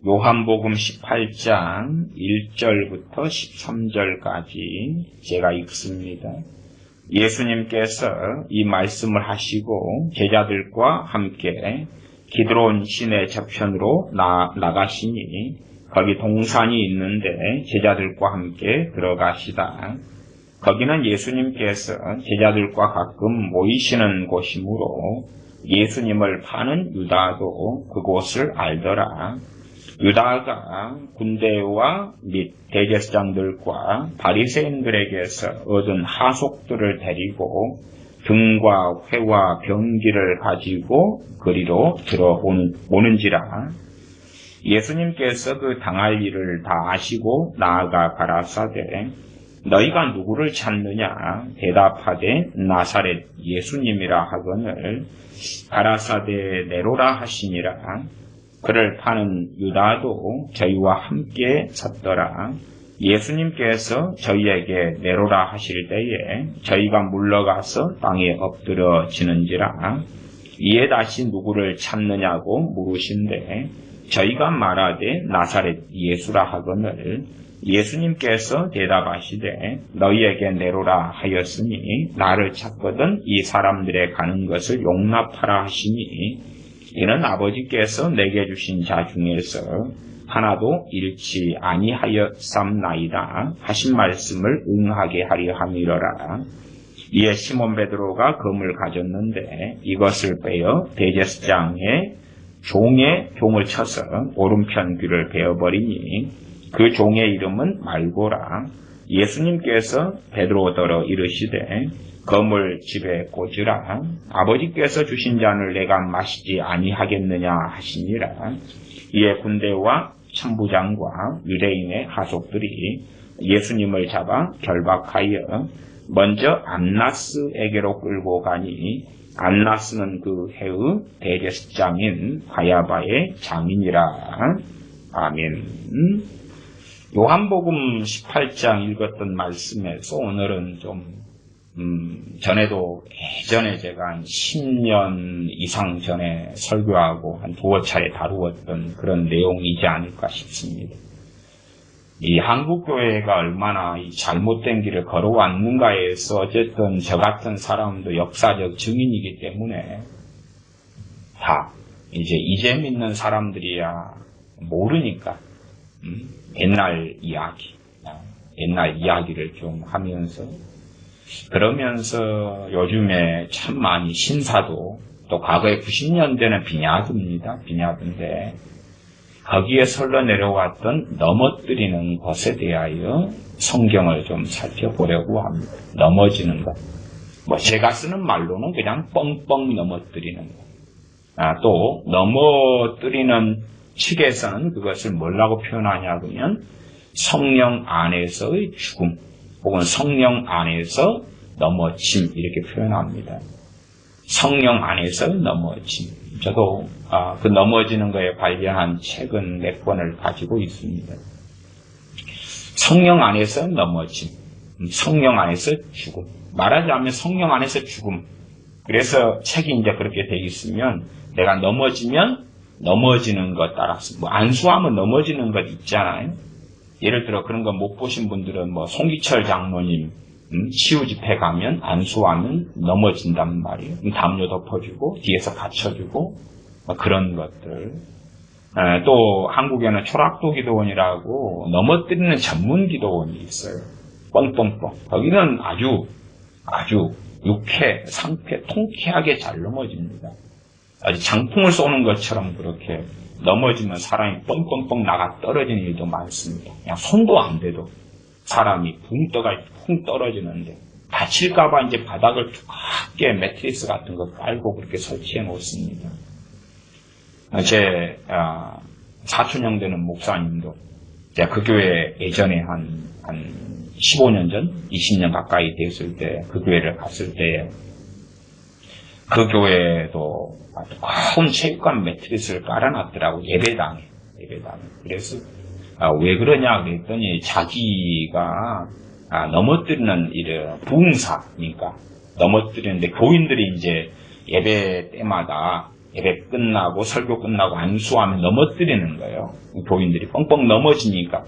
요한복음 18장 1절부터 13절까지 제가 읽습니다. 예수님께서 이 말씀을 하시고 제자들과 함께 기드론 시내 저편으로 나가시니 거기 동산이 있는데 제자들과 함께 들어가시다. 거기는 예수님께서 제자들과 가끔 모이시는 곳이므로 예수님을 파는 유다도 그곳을 알더라. 유다가 군대와 및 대제사장들과 바리새인들에게서 얻은 하속들을 데리고 등과 회와 병기를 가지고 그리로 들어오는지라. 예수님께서 그 당할 일을 다 아시고 나아가 가라사대 너희가 누구를 찾느냐 대답하되 나사렛 예수님이라 하거늘 가라사대 내로라 하시니라. 그를 파는 유다도 저희와 함께 섰더라. 예수님께서 저희에게 내로라 하실 때에 저희가 물러가서 땅에 엎드러지는지라. 이에 다시 누구를 찾느냐고 물으신데 저희가 말하되 나사렛 예수라 하거늘 예수님께서 대답하시되 너희에게 내로라 하였으니 나를 찾거든 이 사람들의 가는 것을 용납하라 하시니 이는 아버지께서 내게 주신 자 중에서 하나도 잃지 아니하였삼나이다 하신 말씀을 응하게 하려 함이러라. 이에 시몬 베드로가 검을 가졌는데 이것을 빼어 대제사장의 종을 쳐서 오른편 귀를 베어버리니 그 종의 이름은 말고라. 예수님께서 베드로더러 이르시되 검을 집에 꽂으라. 아버지께서 주신 잔을 내가 마시지 아니하겠느냐 하시니라. 이에 군대와 천부장과 유대인의 하속들이 예수님을 잡아 결박하여 먼저 안나스에게로 끌고 가니 안나스는 그 해의 대제사장인 가야바의 장인이라. 아멘. 요한복음 18장 읽었던 말씀에서 오늘은 좀 전에도 예전에 제가 한 10년 이상 전에 설교하고 한 두어 차례 다루었던 그런 내용이지 않을까 싶습니다. 이 한국교회가 얼마나 이 잘못된 길을 걸어왔는가에서 어쨌든 저 같은 사람도 역사적 증인이기 때문에 다 이제 믿는 사람들이야 모르니까 옛날 이야기를 좀 하면서 그러면서 요즘에 참 많이 신사도 또 과거에 90년대는 빈야드인데 거기에 설러 내려왔던 넘어뜨리는 것에 대하여 성경을 좀 살펴보려고 합니다. 넘어지는 것. 제가 쓰는 말로는 그냥 뻥뻥 넘어뜨리는 것. 또 넘어뜨리는 측에서는 그것을 뭐라고 표현하냐 그러면 성령 안에서의 죽음 혹은 성령 안에서 넘어짐 이렇게 표현합니다. 성령 안에서의 넘어짐. 저도 그 넘어지는 거에 관련한 책은 몇 권을 가지고 있습니다. 성령 안에서 넘어짐, 성령 안에서 죽음. 말하자면 성령 안에서 죽음. 그래서 책이 이제 그렇게 돼 있으면 내가 넘어지면 넘어지는 것 따라서 안수하면 넘어지는 것 있잖아요. 예를 들어 그런 거 못 보신 분들은 송기철 장로님 치유 집회 가면 안수하면 넘어진단 말이에요. 담요 덮어주고 뒤에서 받쳐주고 그런 것들. 또 한국에는 초락도 기도원이라고 넘어뜨리는 전문 기도원이 있어요. 뻥뻥뻥. 거기는 아주 상쾌, 통쾌하게 잘 넘어집니다. 아주 장풍을 쏘는 것처럼 그렇게 넘어지면 사람이 뻥뻥뻥 나가 떨어지는 일도 많습니다. 그냥 손도 안 대도 사람이 붕 떨어지는데 다칠까봐 이제 바닥을 두껍게 매트리스 같은 거 깔고 그렇게 설치해 놓습니다. 제 사촌형 되는 목사님도 제가 그 교회 예전에 한 15년 전, 20년 가까이 됐을 때 그 교회를 갔을 때 그 교회도 큰 체육관 매트리스를 깔아놨더라고. 예배당에. 그래서 왜 그러냐 그랬더니 자기가 넘어뜨리는 일을 부흥사니까 넘어뜨리는데 교인들이 이제 예배 때마다 예배 끝나고 설교 끝나고 안수하면 넘어뜨리는 거예요. 교인들이 뻥뻥 넘어지니까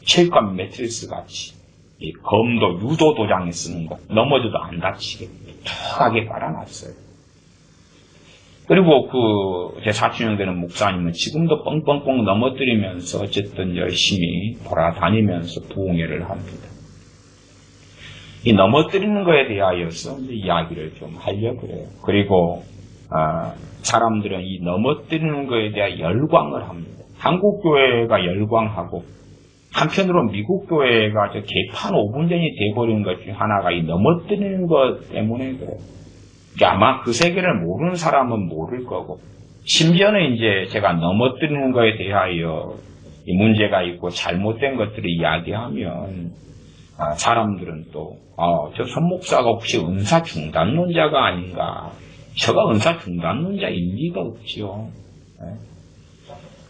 체육관 매트리스 같이 이 검도 유도 도장에 쓰는 거 넘어져도 안 다치게 툭하게 깔아놨어요. 그리고 제 사촌형 되는 목사님은 지금도 뻥뻥뻥 넘어뜨리면서 어쨌든 열심히 돌아다니면서 부흥회를 합니다. 이 넘어뜨리는 거에 대하여서 이야기를 좀 하려고 그래요. 그리고 사람들은 이 넘어뜨리는 거에 대한 열광을 합니다. 한국 교회가 열광하고 한편으로 미국 교회가 개판 5분 전이 돼버리는 것 중에 하나가 이 넘어뜨리는 것 때문에 그래요. 아마 그 세계를 모르는 사람은 모를 거고, 심지어는 이제 제가 넘어뜨리는 거에 대하여 이 문제가 있고 잘못된 것들을 이야기하면 사람들은 또 저 선목사가 혹시 은사 중단론자가 아닌가? 저가 은사 중단론자일 리가 없지요.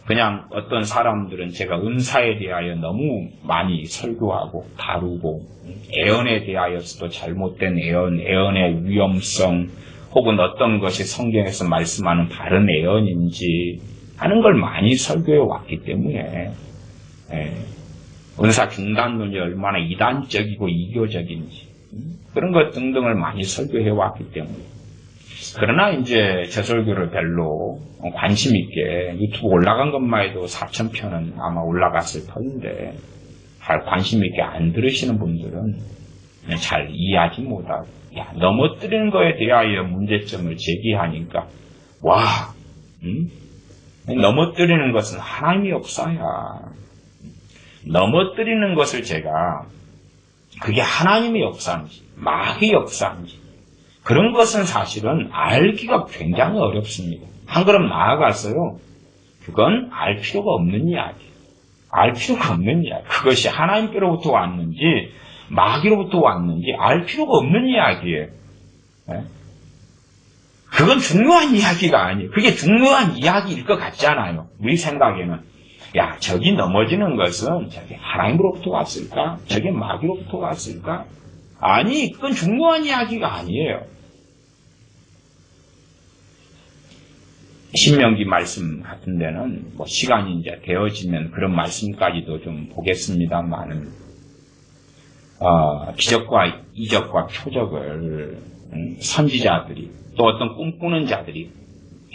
그냥 어떤 사람들은 제가 은사에 대하여 너무 많이 설교하고 다루고 애언에 대하여서도 잘못된 애언의 위험성 혹은 어떤 것이 성경에서 말씀하는 바른 애언인지 하는 걸 많이 설교해 왔기 때문에 은사 중단론이 얼마나 이단적이고 이교적인지 그런 것 등등을 많이 설교해 왔기 때문에 그러나 이제 저 설교를 별로 관심 있게 유튜브 올라간 것만 해도 4,000편은 아마 올라갔을 터인데 잘 관심 있게 안 들으시는 분들은 잘 이해하지 못하고 넘어뜨리는 거에 대하여 문제점을 제기하니까 넘어뜨리는 것은 하나님의 역사야. 넘어뜨리는 것을 제가 그게 하나님의 역사인지 마귀의 역사인지 그런 것은 사실은 알기가 굉장히 어렵습니다. 한 걸음 나아가서요. 그건 알 필요가 없는 이야기예요. 알 필요가 없는 이야기. 그것이 하나님께로부터 왔는지 마귀로부터 왔는지 알 필요가 없는 이야기예요. 그건 중요한 이야기가 아니에요. 그게 중요한 이야기일 것 같잖아요. 우리 생각에는. 저기 넘어지는 것은 저게 하나님으로부터 왔을까? 저게 마귀로부터 왔을까? 아니, 그건 중요한 이야기가 아니에요. 신명기 말씀 같은 데는 시간이 이제 되어지면 그런 말씀까지도 좀 보겠습니다만은 기적과 이적과 표적을 선지자들이 또 어떤 꿈꾸는 자들이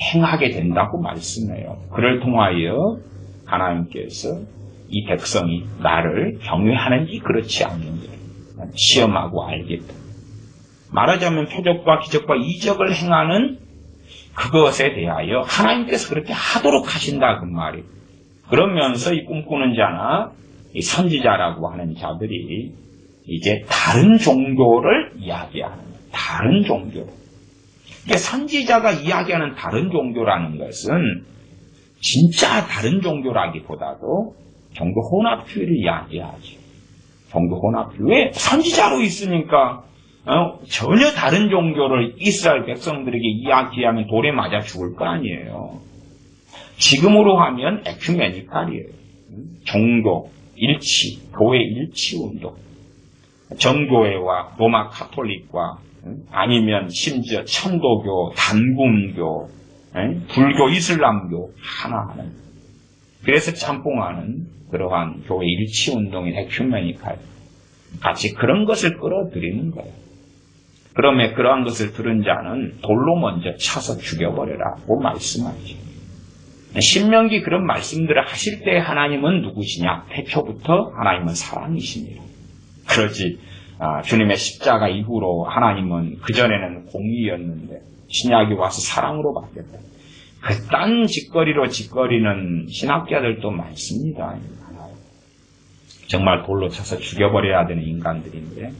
행하게 된다고 말씀해요. 그를 통하여 하나님께서 이 백성이 나를 경외하는지 그렇지 않는지 시험하고 알겠다. 말하자면 표적과 기적과 이적을 행하는 그것에 대하여 하나님께서 그렇게 하도록 하신다 그 말이에요. 그러면서 이 꿈꾸는 자나 이 선지자라고 하는 자들이 이제 다른 종교를 이야기하는 거예요. 다른 종교. 이게 선지자가 이야기하는 다른 종교라는 것은 진짜 다른 종교라기보다도 종교 혼합주의를 이야기하죠. 종교 혼합주의. 왜? 선지자로 있으니까 전혀 다른 종교를 이스라엘 백성들에게 이야기하면 돌에 맞아 죽을 거 아니에요. 지금으로 하면 에큐메니칼이에요. 종교 일치, 교회 일치 운동. 정교회와 로마 카톨릭과 아니면 심지어 천도교, 단금교, 불교, 이슬람교 하나하는 그래서 짬뽕하는 그러한 교회 일치운동인 에큐메니칼 같이 그런 것을 끌어들이는 거예요. 그러면 그러한 것을 들은 자는 돌로 먼저 차서 죽여버려라고 말씀하죠. 신명기 그런 말씀들을 하실 때 하나님은 누구시냐? 태초부터 하나님은 사랑이십니다. 그러지 주님의 십자가 이후로 하나님은 그전에는 공의였는데 신약이 와서 사랑으로 바뀌었다. 그딴 짓거리로 짓거리는 신학자들도 많습니다. 정말 돌로 쳐서 죽여버려야 되는 인간들인데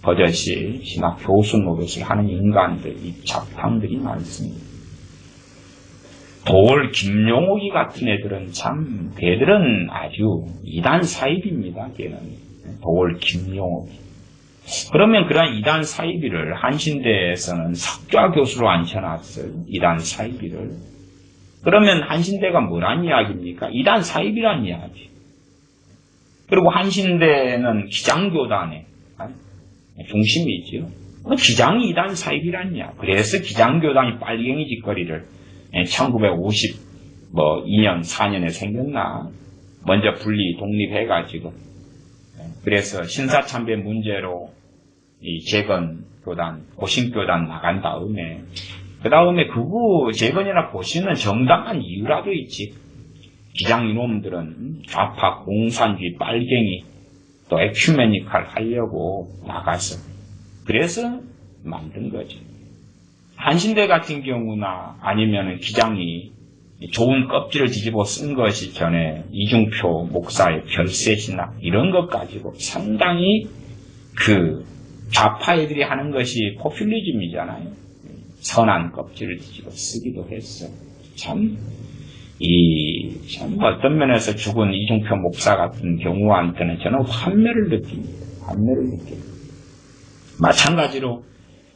버젓이 신학 교수 노릇을 하는 인간들, 이 잡탕들이 많습니다. 돌 김용옥이 같은 애들은 참 걔들은 아주 이단 사입입니다. 걔는 돌 김용옥. 그러면 그러한 이단 사이비를 한신대에서는 석좌 교수로 앉혀놨어요. 이단 사이비를. 그러면 한신대가 뭐란 이야기입니까? 이단 사이비란 이야기. 그리고 한신대는 기장교단의 중심이지요. 기장이 이단 사이비란 이야기. 그래서 기장교단이 빨갱이 짓거리를 1952년, 4년에 생겼나? 먼저 분리, 독립해가지고. 그래서 신사참배 문제로 이 재건교단, 고신교단 나간 다음에, 그 다음에 극우 재건이나 고신은 정당한 이유라도 있지. 기장 이놈들은 좌파, 공산주의, 빨갱이, 또 에큐메니칼 하려고 나가서. 그래서 만든 거지. 한신대 같은 경우나 아니면 기장이 좋은 껍질을 뒤집어 쓴 것이 전에 이중표 목사의 별세신학 이런 것 가지고 상당히 그 좌파 애들이 하는 것이 포퓰리즘이잖아요. 선한 껍질을 뒤집어 쓰기도 했어. 참 어떤 면에서 죽은 이중표 목사 같은 경우한테는 저는 환멸을 느낍니다. 환멸을 느낍니다. 마찬가지로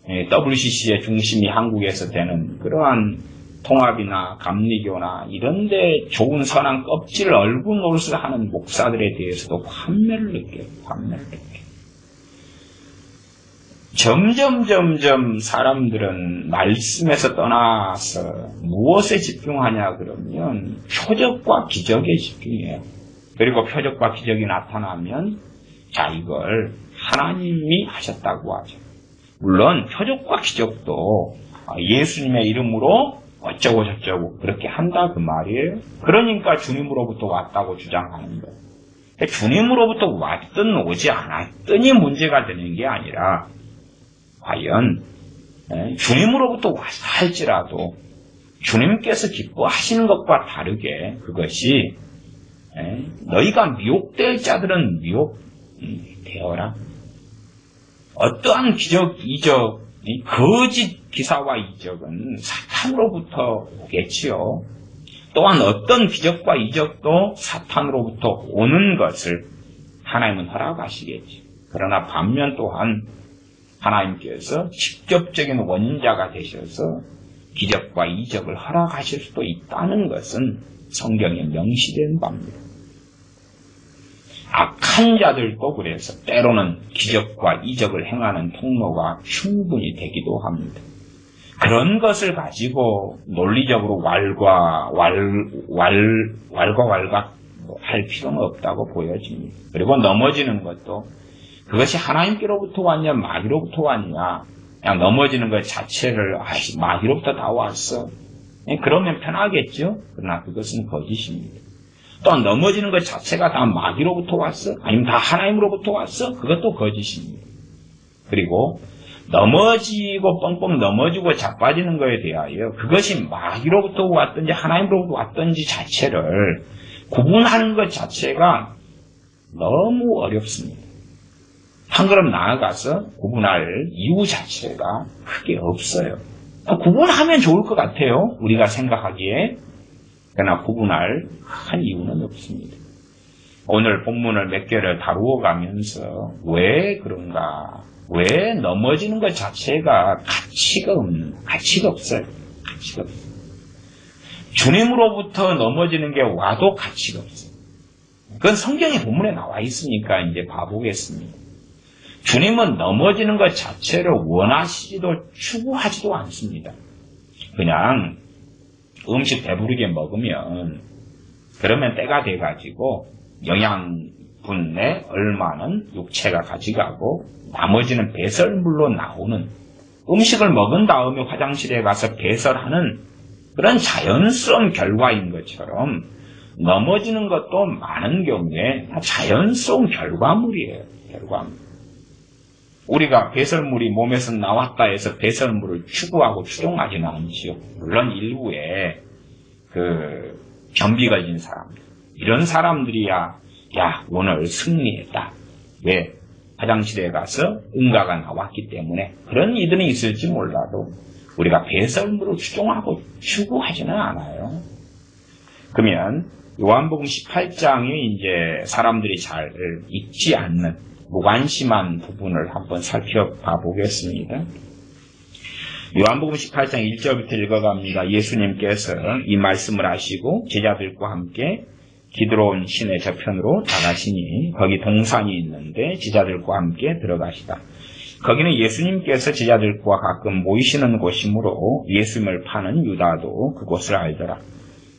WCC의 중심이 한국에서 되는 그러한 통합이나 감리교나 이런데 좋은 선한 껍질을 얼굴 노릇을 하는 목사들에 대해서도 환멸을 느껴요. 환멸을 느껴요. 점점 사람들은 말씀에서 떠나서 무엇에 집중하냐 그러면 표적과 기적에 집중해요. 그리고 표적과 기적이 나타나면 자 이걸 하나님이 하셨다고 하죠. 물론 표적과 기적도 예수님의 이름으로 어쩌고 저쩌고 그렇게 한다 그 말이에요. 그러니까 주님으로부터 왔다고 주장하는 거예요. 주님으로부터 왔든 오지 않았든이 문제가 되는 게 아니라 과연 주님으로부터 왔다 할지라도 주님께서 기뻐하시는 것과 다르게 그것이 너희가 미혹될 자들은 미혹되어라. 어떠한 기적, 이적, 거짓 기사와 이적은 사탄으로부터 오겠지요. 또한 어떤 기적과 이적도 사탄으로부터 오는 것을 하나님은 허락하시겠지. 그러나 반면 또한 하나님께서 직접적인 원자가 되셔서 기적과 이적을 허락하실 수도 있다는 것은 성경에 명시된 바입니다. 악한 자들도 그래서 때로는 기적과 이적을 행하는 통로가 충분히 되기도 합니다. 그런 것을 가지고 논리적으로 왈가 할 필요는 없다고 보여집니다. 그리고 넘어지는 것도 그것이 하나님께로부터 왔냐 마귀로부터 왔냐 그냥 넘어지는 것 자체를 마귀로부터 다 왔어. 그러면 편하겠죠. 그러나 그것은 거짓입니다. 또한 넘어지는 것 자체가 다 마귀로부터 왔어? 아니면 다 하나님으로부터 왔어? 그것도 거짓입니다. 그리고 넘어지고 뻥뻥 넘어지고 자빠지는 것에 대하여 그것이 마귀로부터 왔든지 하나님으로부터 왔든지 자체를 구분하는 것 자체가 너무 어렵습니다. 한 걸음 나아가서 구분할 이유 자체가 크게 없어요. 구분하면 좋을 것 같아요. 우리가 생각하기에. 그러나 구분할 큰 이유는 없습니다. 오늘 본문을 몇 개를 다루어 가면서 왜 그런가? 왜 넘어지는 것 자체가 가치가 없어요. 가치가 없어요. 주님으로부터 넘어지는 게 와도 가치가 없어요. 그건 성경의 본문에 나와 있으니까 이제 봐보겠습니다. 주님은 넘어지는 것 자체를 원하시지도 추구하지도 않습니다. 그냥 음식 배부르게 먹으면 그러면 때가 돼가지고 영양분에 얼마는 육체가 가져가고 나머지는 배설물로 나오는 음식을 먹은 다음에 화장실에 가서 배설하는 그런 자연스러운 결과인 것처럼 넘어지는 것도 많은 경우에 자연스러운 결과물이에요. 결과물. 우리가 배설물이 몸에서 나왔다 해서 배설물을 추구하고 추종하지는 않지요. 물론 일부에 변비 걸린 사람들, 이런 사람들이야 오늘 승리했다. 왜? 화장실에 가서 응가가 나왔기 때문에. 그런 이들은 있을지 몰라도 우리가 배설물을 추종하고 추구하지는 않아요. 그러면 요한복음 18장에 이제 사람들이 잘 읽지 않는 무관심한 부분을 한번 살펴봐 보겠습니다. 요한복음 18장 1절부터 읽어갑니다. 예수님께서 이 말씀을 하시고 제자들과 함께 기드론 시내 저편으로 나가시니 거기 동산이 있는데 제자들과 함께 들어가시다. 거기는 예수님께서 제자들과 가끔 모이시는 곳이므로 예수님을 파는 유다도 그곳을 알더라.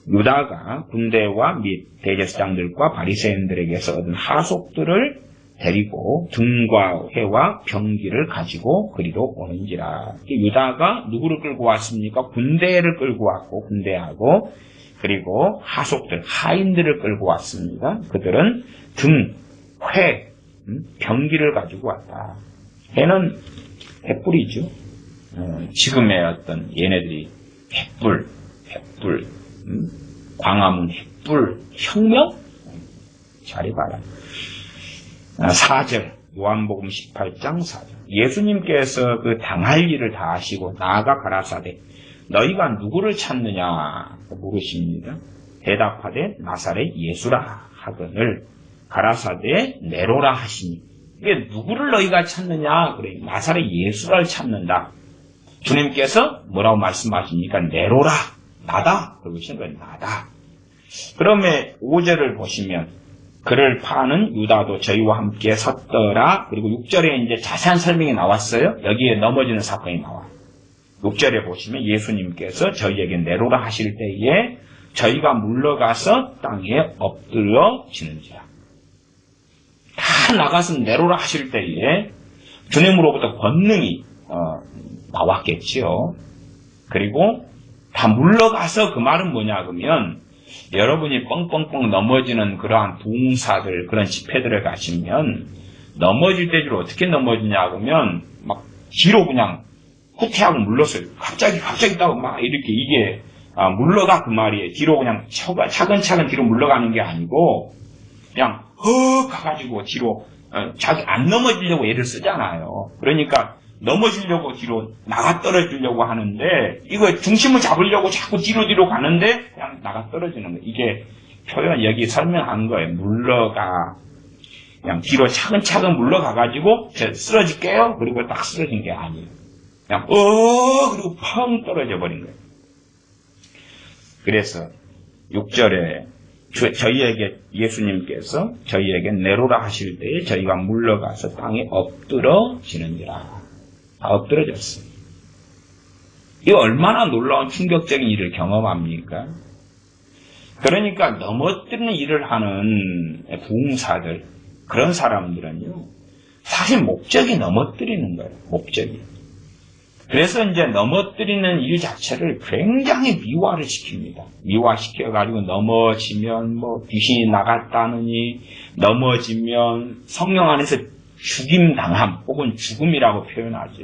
유다가 군대와 및 대제사장들과 바리새인들에게서 얻은 하속들을 데리고 등과 회와 병기를 가지고 그리로 오는지라. 유다가 누구를 끌고 왔습니까? 군대를 끌고 왔고, 군대하고, 그리고 하속들, 하인들을 끌고 왔습니다. 그들은 등, 회, 병기를 가지고 왔다. 회는 횃불이죠. 지금의 어떤 얘네들이 횃불, 광화문 횃불, 혁명? 잘해봐라. 4절, 요한복음 18장 4절. 예수님께서 그 당할 일을 다 하시고 나아가 가라사대 너희가 누구를 찾느냐 물으십니다. 대답하되 나사렛 예수라 하거늘 가라사대 네로라 하시니. 이게 누구를 너희가 찾느냐 그래. 나사렛 예수를 찾는다. 주님께서 뭐라고 말씀하십니까? 네로라, 나다. 그러시는 거예요. 나다. 그러면 5절을 보시면 그를 파는 유다도 저희와 함께 섰더라. 그리고 6절에 이제 자세한 설명이 나왔어요. 여기에 넘어지는 사건이 나와. 6절에 보시면 예수님께서 저희에게 내로라 하실 때에 저희가 물러가서 땅에 엎드려지는지라. 다 나가서 내로라 하실 때에 주님으로부터 권능이 나왔겠지요. 그리고 다 물러가서 그 말은 뭐냐 그러면 여러분이 뻥뻥뻥 넘어지는 그러한 부흥사들, 그런 집회들에 가시면 넘어질 때 주로 어떻게 넘어지냐 그러면 막 뒤로 그냥 후퇴하고 물렀어요. 갑자기 있다고 막 이렇게 이게 물러가 그 말이에요. 뒤로 그냥 차근차근 뒤로 물러가는 게 아니고 그냥 가가지고 뒤로 자기 안 넘어지려고 애를 쓰잖아요. 그러니까 넘어지려고 뒤로 나가 떨어지려고 하는데 이거 중심을 잡으려고 자꾸 뒤로 가는데 그냥 나가 떨어지는 거예요. 이게 표현 여기 설명한 거예요. 물러가 그냥 뒤로 차근차근 물러가가지고 쓰러질게요. 그리고 딱 쓰러진 게 아니에요. 그냥 그리고 펑 떨어져 버린 거예요. 그래서 6절에 저희에게 예수님께서 저희에게 내로라 하실 때에 저희가 물러가서 땅에 엎드러지는지라. 다 엎드러졌어요. 이 얼마나 놀라운 충격적인 일을 경험합니까? 그러니까 넘어뜨리는 일을 하는 부흥사들, 그런 사람들은요, 사실 목적이 넘어뜨리는 거예요. 목적이. 그래서 이제 넘어뜨리는 일 자체를 굉장히 미화를 시킵니다. 미화시켜가지고 넘어지면 뭐 귀신이 나갔다느니, 넘어지면 성령 안에서 죽임당함 혹은 죽음이라고 표현하죠.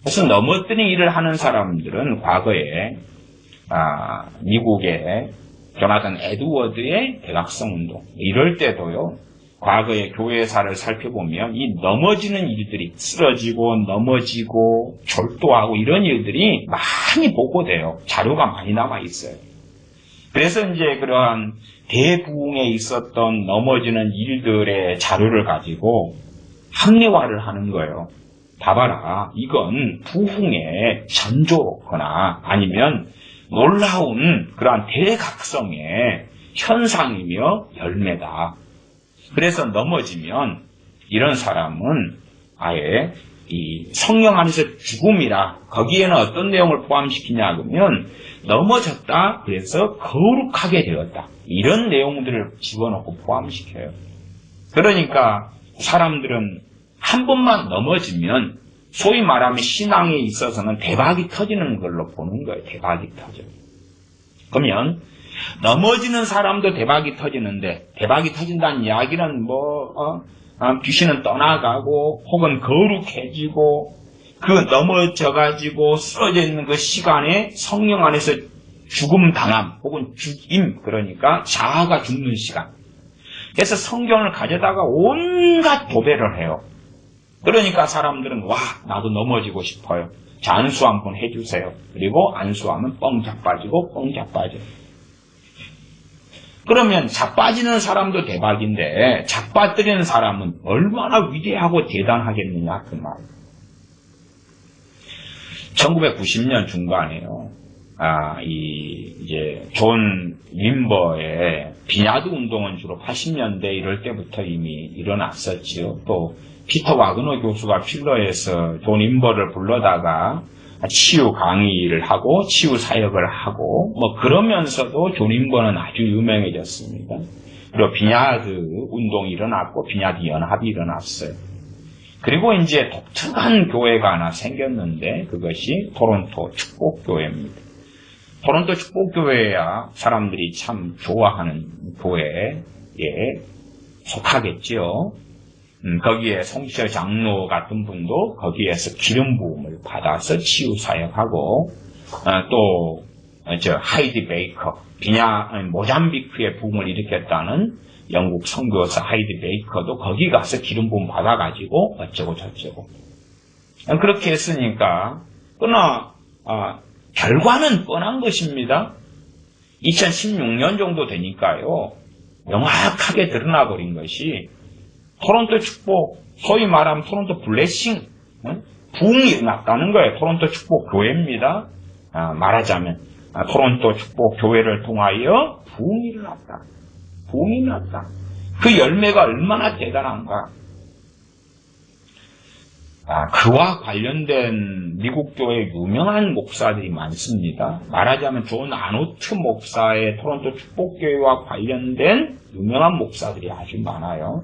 그래서 넘어뜨리는 일을 하는 사람들은 과거에 미국의 조나단 에드워드의 대각성 운동 이럴 때도요. 과거의 교회사를 살펴보면 이 넘어지는 일들이 쓰러지고 넘어지고 절도하고 이런 일들이 많이 보고돼요. 자료가 많이 남아 있어요. 그래서 이제 그러한 대부흥에 있었던 넘어지는 일들의 자료를 가지고 합리화를 하는 거예요. 봐봐라. 이건 부흥의 전조거나 아니면 놀라운 그러한 대각성의 현상이며 열매다. 그래서 넘어지면 이런 사람은 아예 이 성령 안에서 죽음이라 거기에는 어떤 내용을 포함시키냐 그러면 넘어졌다 그래서 거룩하게 되었다. 이런 내용들을 집어넣고 포함시켜요. 그러니까 사람들은 한 번만 넘어지면 소위 말하면 신앙에 있어서는 대박이 터지는 걸로 보는 거예요. 대박이 터져요. 그러면 넘어지는 사람도 대박이 터지는데 대박이 터진다는 이야기는 귀신은 떠나가고 혹은 거룩해지고 그 넘어져가지고 쓰러져 있는 그 시간에 성령 안에서 죽음 당함 혹은 죽임 그러니까 자아가 죽는 시간. 그래서 성경을 가져다가 온갖 도배를 해요. 그러니까 사람들은 와 나도 넘어지고 싶어요. 자 안수 한번 해주세요. 그리고 안수하면 뻥 자빠지고 뻥 자빠져요. 그러면 자빠지는 사람도 대박인데 자빠뜨리는 사람은 얼마나 위대하고 대단하겠느냐 그 말. 1990년 중반에요. 이제 존 림버의 비냐드 운동은 주로 80년대 이럴 때부터 이미 일어났었지요. 또 피터 와그너 교수가 필러에서 존 인버를 불러다가 치유 강의를 하고 치유 사역을 하고 뭐 그러면서도 존 인버는 아주 유명해졌습니다. 그리고 비냐드 운동이 일어났고 비냐드 연합이 일어났어요. 그리고 이제 독특한 교회가 하나 생겼는데 그것이 토론토 축복교회입니다. 토론토 축복교회야 사람들이 참 좋아하는 교회에 속하겠지요. 거기에 송시여 장로 같은 분도 거기에서 기름 부음을 받아서 치유 사역하고 또 하이디 베이커 모잠비크의 부흥을 일으켰다는 영국 선교사 하이디 베이커도 거기 가서 기름 부음 받아가지고 어쩌고 저쩌고 그렇게 했으니까 그러나 결과는 뻔한 것입니다. 2016년 정도 되니까요 명확하게 드러나 버린 것이 토론토 축복, 소위 말하면 토론토 블레싱, 부흥이 일어났다는 거예요. 토론토 축복 교회입니다. 말하자면 토론토 축복 교회를 통하여 부흥이 일어났다. 부흥이 일어났다. 그 열매가 얼마나 대단한가. 그와 관련된 미국 교회 유명한 목사들이 많습니다. 말하자면 존 아노트 목사의 토론토 축복교회와 관련된 유명한 목사들이 아주 많아요.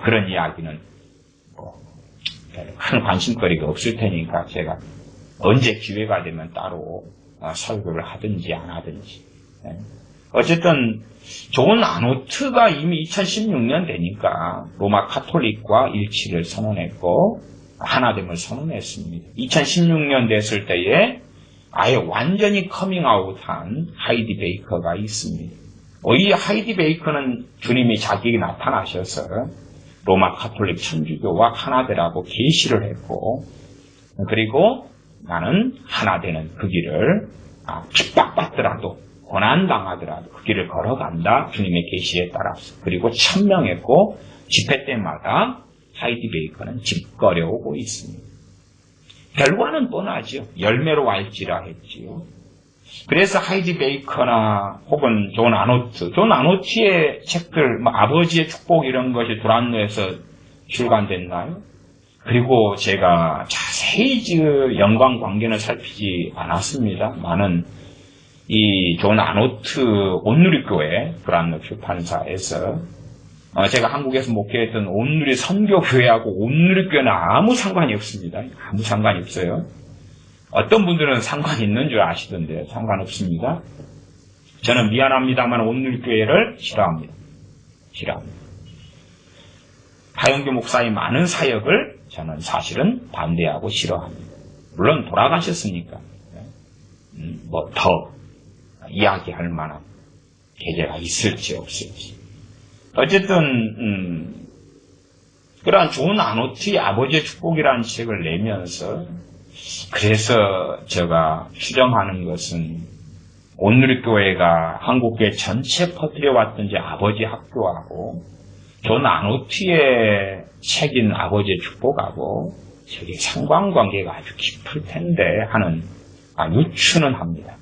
그런 이야기는 큰 관심거리가 없을 테니까 제가 언제 기회가 되면 따로 설교를 하든지 안 하든지. 어쨌든 존 아노트가 이미 2016년 되니까 로마 카톨릭과 일치를 선언했고 하나됨을 선언했습니다. 2016년 됐을 때에 아예 완전히 커밍아웃한 하이디 베이커가 있습니다. 이 하이디 베이커는 주님이 자기에게 나타나셔서 로마 카톨릭 천주교와 하나 되라고 계시를 했고 그리고 나는 하나 되는 그 길을 핍박받더라도 고난당하더라도 그 길을 걸어간다. 주님의 계시에 따라서. 그리고 천명했고 집회 때마다 하이디 베이커는 집거려오고 있습니다. 결과는 뻔하죠. 열매로 알지라 했지요. 그래서 하이디 베이커나 혹은 존 아노트의 책들, 아버지의 축복 이런 것이 두란노에서 출간됐나요? 그리고 제가 자세히 연관 관계는 살피지 않았습니다. 많은 이 존 아노트 온누리교회 두란노 출판사에서 제가 한국에서 목회했던 온누리 선교교회하고 온누리교회는 아무 상관이 없습니다. 아무 상관이 없어요. 어떤 분들은 상관이 있는 줄 아시던데 상관없습니다. 저는 미안합니다만 온누리교회를 싫어합니다. 하영규 목사의 많은 사역을 저는 사실은 반대하고 싫어합니다. 물론 돌아가셨으니까 뭐 더 이야기할 만한 계제가 있을지 없을지. 어쨌든 그러한 존 아노트의 아버지의 축복이라는 책을 내면서 그래서 제가 추정하는 것은 온누리교회가 한국교회 전체 퍼뜨려왔던 제 아버지 학교하고 존 아노트의 책인 아버지의 축복하고 저게 상관관계가 아주 깊을 텐데 하는 유추는 합니다.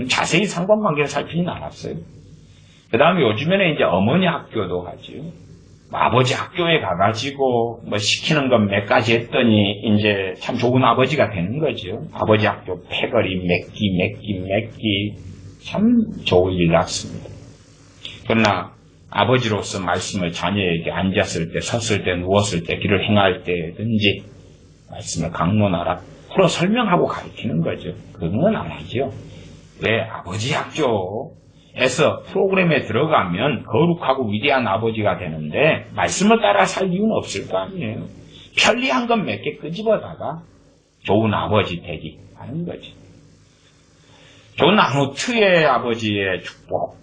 자세히 상관관계를 살피진 않았어요. 그 다음에 요즘에는 이제 어머니 학교도 하지요. 아버지 학교에 가가지고 시키는 건 몇 가지 했더니 이제 참 좋은 아버지가 되는 거죠. 아버지 학교 패거리 맺기 참 좋은 일 같습니다. 그러나 아버지로서 말씀을 자녀에게 앉았을 때, 섰을 때, 누웠을 때, 길을 행할 때든지 말씀을 강론하라. 서로 설명하고 가르치는 거죠. 그건 안 하죠. 왜 아버지 학교에서 프로그램에 들어가면 거룩하고 위대한 아버지가 되는데 말씀을 따라 살 이유는 없을 거 아니에요. 편리한 건 몇 개 끄집어다가 좋은 아버지 되기 하는 거지. 존 아노트의 아버지의 축복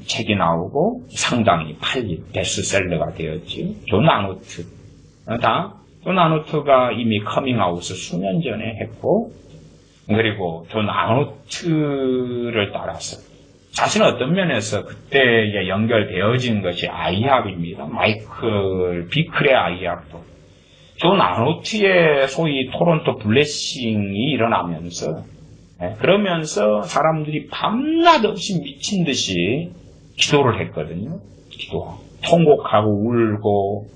책이 나오고 상당히 팔린 베스트셀러가 되었지. 존 아노트가 이미 커밍아웃을 수년 전에 했고 그리고 존 아노트를 따라서 자신은 어떤 면에서 그때에 연결되어진 것이 아이합입니다. 마이클 비클의 아이합도. 존 아노트의 소위 토론토 블레싱이 일어나면서 그러면서 사람들이 밤낮 없이 미친 듯이 기도를 했거든요. 기도. 통곡하고 울고,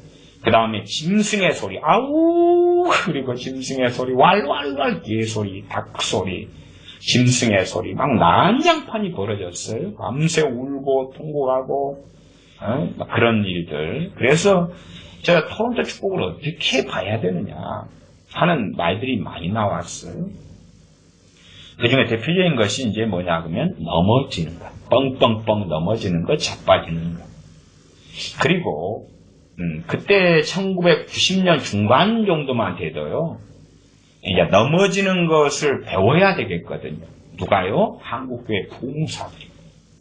그 다음에 짐승의 소리, 아우! 그리고 짐승의 소리, 왈왈왈, 개 소리, 닭 소리, 짐승의 소리, 막 난장판이 벌어졌어요. 밤새 울고, 통곡하고, 막 그런 일들. 그래서 제가 토론토 축복을 어떻게 봐야 되느냐 하는 말들이 많이 나왔어요. 그 중에 대표적인 것이 이제 뭐냐 그러면 넘어지는 것. 뻥뻥뻥 넘어지는 것, 자빠지는 것. 그리고 그때 1990년 중반 정도만 돼도요. 이제 넘어지는 것을 배워야 되겠거든요. 누가요? 한국교회 부흥사들이.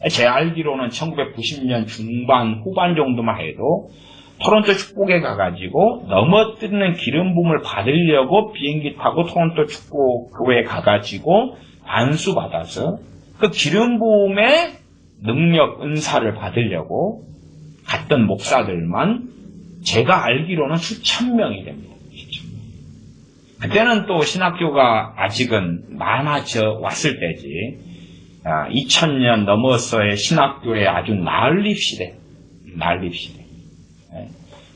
제 알기로는 1990년 중반, 후반 정도만 해도 토론토 축복에 가가지고 넘어뜨리는 기름 부음을 받으려고 비행기 타고 토론토 축복교회에 가가지고 안수 받아서 그 기름 부음의 능력, 은사를 받으려고 갔던 목사들만 제가 알기로는 수천 명이 됩니다. 그때는 또 신학교가 아직은 많아져 왔을 때지. 2000년 넘어서의 신학교의 아주 난립시대.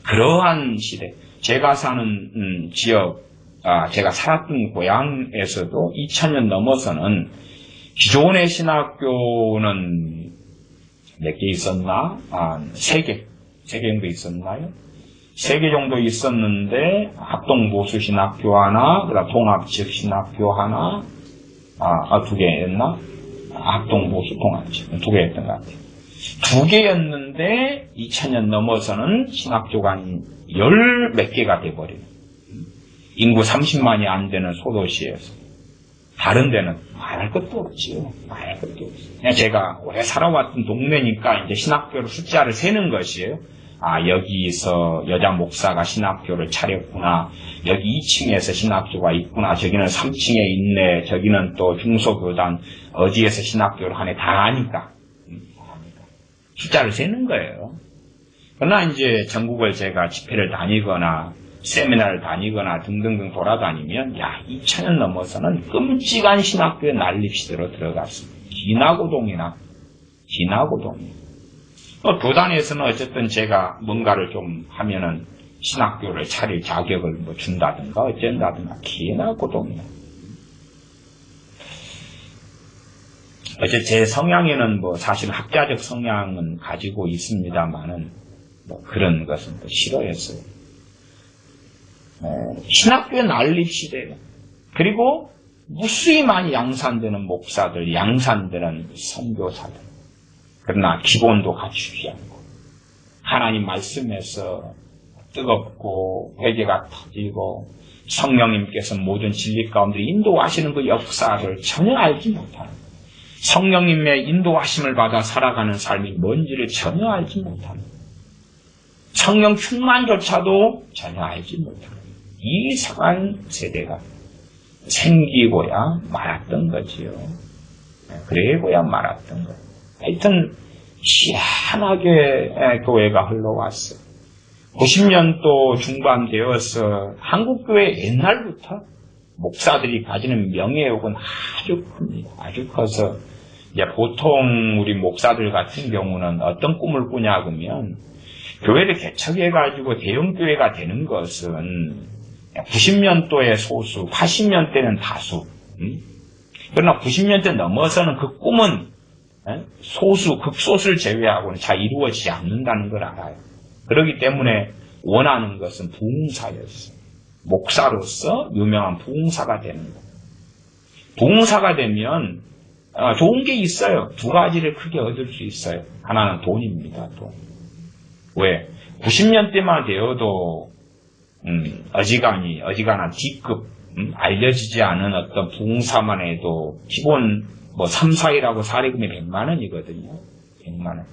그러한 시대. 제가 사는 지역, 제가 살았던 고향에서도 2000년 넘어서는 기존의 신학교는 몇 개 있었나? 3개 정도 있었나요? 3개 정도 있었는데, 합동보수신학교 하나, 그다음 통합지역신학교 하나, 2개였나? 합동보수 통합지역 2개였던 것 같아요. 2개였는데, 2000년 넘어서는 신학교가 한 10몇 개가 돼버려요. 인구 30만이 안 되는 소도시에서. 다른 데는 말할 것도 없지요. 말할 것도 없어요. 그냥 제가 오래 살아왔던 동네니까 이제 신학교로 숫자를 세는 것이에요. 여기서 여자 목사가 신학교를 차렸구나. 여기 2층에서 신학교가 있구나. 저기는 3층에 있네. 저기는 또 중소교단 어디에서 신학교를 하네. 다 아니까. 숫자를 세는 거예요. 그러나 이제 전국을 제가 집회를 다니거나 세미나를 다니거나 등등등 돌아다니면 2000년 넘어서는 끔찍한 신학교의 난립시대로 들어갔습니다. 기나고동이나. 교단에서는 어쨌든 제가 뭔가를 좀 하면은 신학교를 차릴 자격을 준다든가 어쩐다든가 기나고동이나. 어째 제 성향에는 사실 학자적 성향은 가지고 있습니다만은 그런 것은 싫어했어요. 신학교의 난립시대예요. 그리고 무수히 많이 양산되는 목사들, 양산되는 선교사들. 그러나 기본도 갖추지 않고 하나님 말씀에서 뜨겁고 회개가 터지고 성령님께서 모든 진리 가운데 인도하시는 그 역사를 전혀 알지 못하는, 성령님의 인도하심을 받아 살아가는 삶이 뭔지를 전혀 알지 못하는, 성령 충만조차도 전혀 알지 못하는 이상한 세대가 생기고야 말았던 거지요. 그래고야 말았던 거예요. 하여튼 희한하게 교회가 흘러왔어요. 90년도 중반 되어서 한국교회 옛날부터 목사들이 가지는 명예욕은 아주 큽니다. 아주 커서 이제 보통 우리 목사들 같은 경우는 어떤 꿈을 꾸냐 그러면 교회를 개척해가지고 대형교회가 되는 것은 90년도의 소수, 80년대는 다수. 그러나 90년대 넘어서는 그 꿈은 소수, 극소수를 제외하고는 잘 이루어지지 않는다는 걸 알아요. 그렇기 때문에 원하는 것은 부흥사였어요. 목사로서 유명한 부흥사가 되는 거예요. 부흥사가 되면 좋은 게 있어요. 2가지를 크게 얻을 수 있어요. 하나는 돈입니다. 돈. 왜? 90년대만 되어도 어지간한 D급 알려지지 않은 어떤 부흥사만 해도 기본 3, 4일하고 사례금이 100만 원이거든요. 100만 원.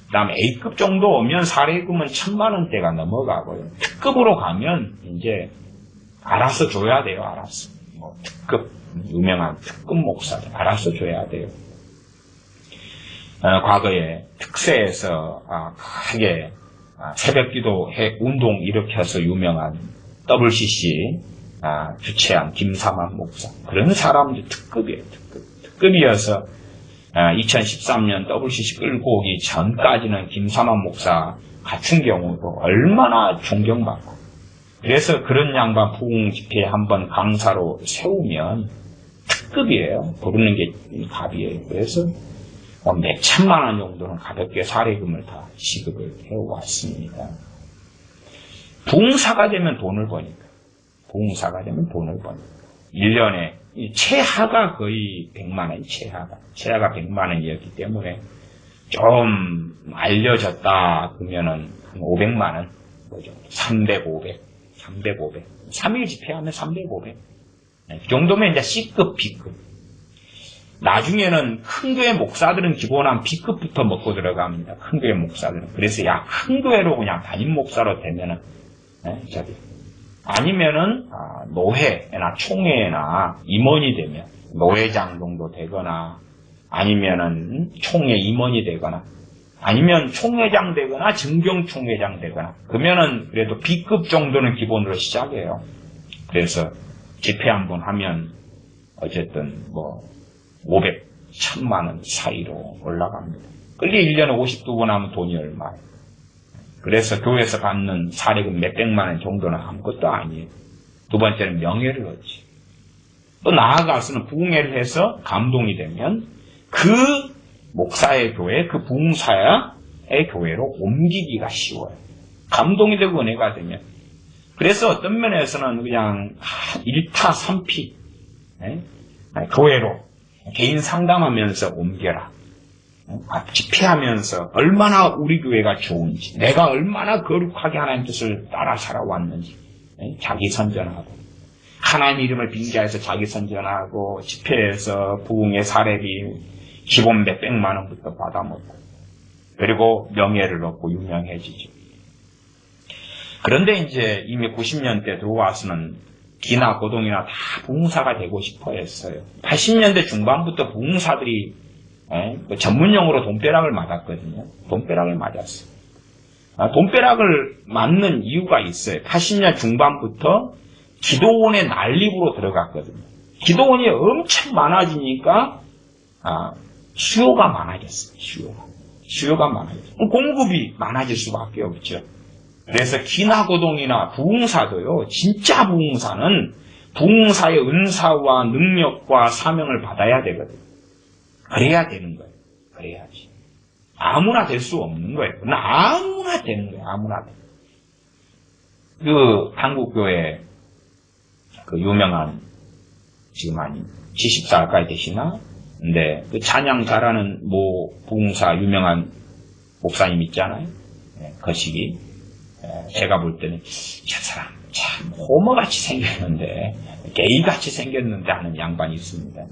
그 다음에 A급 정도 오면 사례금은 1000만 원대가 넘어가고요. 특급으로 가면 이제 알아서 줘야 돼요. 알아서. 특급, 유명한 특급 목사들 알아서 줘야 돼요. 과거에 특세에서 크게 새벽기도 운동 일으켜서 유명한 WCC 주최한 김사만 목사. 그런 사람들 특급이에요. 특급이어서 2013년 WCC 끌고 오기 전까지는 김삼환 목사 같은 경우도 얼마나 존경받고, 그래서 그런 양반 부흥 집회에 한번 강사로 세우면 특급이에요. 부르는 게 갑이에요. 그래서 몇 천만 원 정도는 가볍게 사례금을 다 지급을 해왔습니다. 부흥사가 되면 돈을 버니까. 부흥사가 되면 돈을 버니까. 1년에 최하가 거의 100만 원, 최하가 100만 원이었기 때문에 좀 알려졌다 그러면은 500만 원, 뭐죠? 300, 500. 3일 집회하면 300, 500. 그 정도면 이제 C급, B급. 나중에는 큰 교회 목사들은 기본 한 B급부터 먹고 들어갑니다. 큰 교회 목사들은. 그래서 큰 교회로 그냥 담임 목사로 되면은, 아니면은, 노회나 총회나 임원이 되면, 노회장 정도 되거나, 아니면은 총회 임원이 되거나, 아니면 총회장 되거나 증경총회장 되거나, 그러면은 그래도 B급 정도는 기본으로 시작해요. 그래서 집회 한번 하면 어쨌든 500, 1000만 원 사이로 올라갑니다. 그게 1년에 52번 하면 돈이 얼마예요? 그래서 교회에서 받는 사례금 몇백만 원 정도는 아무것도 아니에요. 두 번째는 명예를 얻지. 또 나아가서는 부흥회를 해서 감동이 되면 그 목사의 교회, 그 부흥사의 교회로 옮기기가 쉬워요. 감동이 되고 은혜가 되면. 그래서 어떤 면에서는 그냥 1타 3피 교회로 개인 상담하면서 옮겨라. 집회하면서 얼마나 우리 교회가 좋은지, 내가 얼마나 거룩하게 하나님 뜻을 따라 살아왔는지 자기 선전하고, 하나님 이름을 빙자해서 자기 선전하고, 집회에서 부흥의 사례비 기본 몇백만 원부터 받아먹고, 그리고 명예를 얻고 유명해지죠. 그런데 이제 이미 90년대 들어와서는 기나 고동이나 다 부흥사가 되고 싶어 했어요. 80년대 중반부터 부흥사들이 전문용어로 돈벼락을 맞았거든요. 돈벼락을 맞았어요. 돈벼락을 맞는 이유가 있어요. 80년 중반부터 기도원의 난립으로 들어갔거든요. 기도원이 엄청 많아지니까 수요가 많아졌어요. 수요가 많아졌어요. 공급이 많아질 수밖에 없죠. 그래서 기나고동이나 부흥사도요, 진짜 부흥사는 부흥사의 은사와 능력과 사명을 받아야 되거든요. 그래야 되는 거예요. 그래야지. 아무나 될 수 없는 거예요. 아무나 되는 거예요. 아무나. 한국교회 유명한, 지금 한 70살 가까이 되시나? 근데 찬양 잘하는 부흥사 유명한 목사님 있잖아요. 거시기. 제가 볼 때는 저 사람 참 호모같이 생겼는데, 게이같이 생겼는데 하는 양반이 있습니다.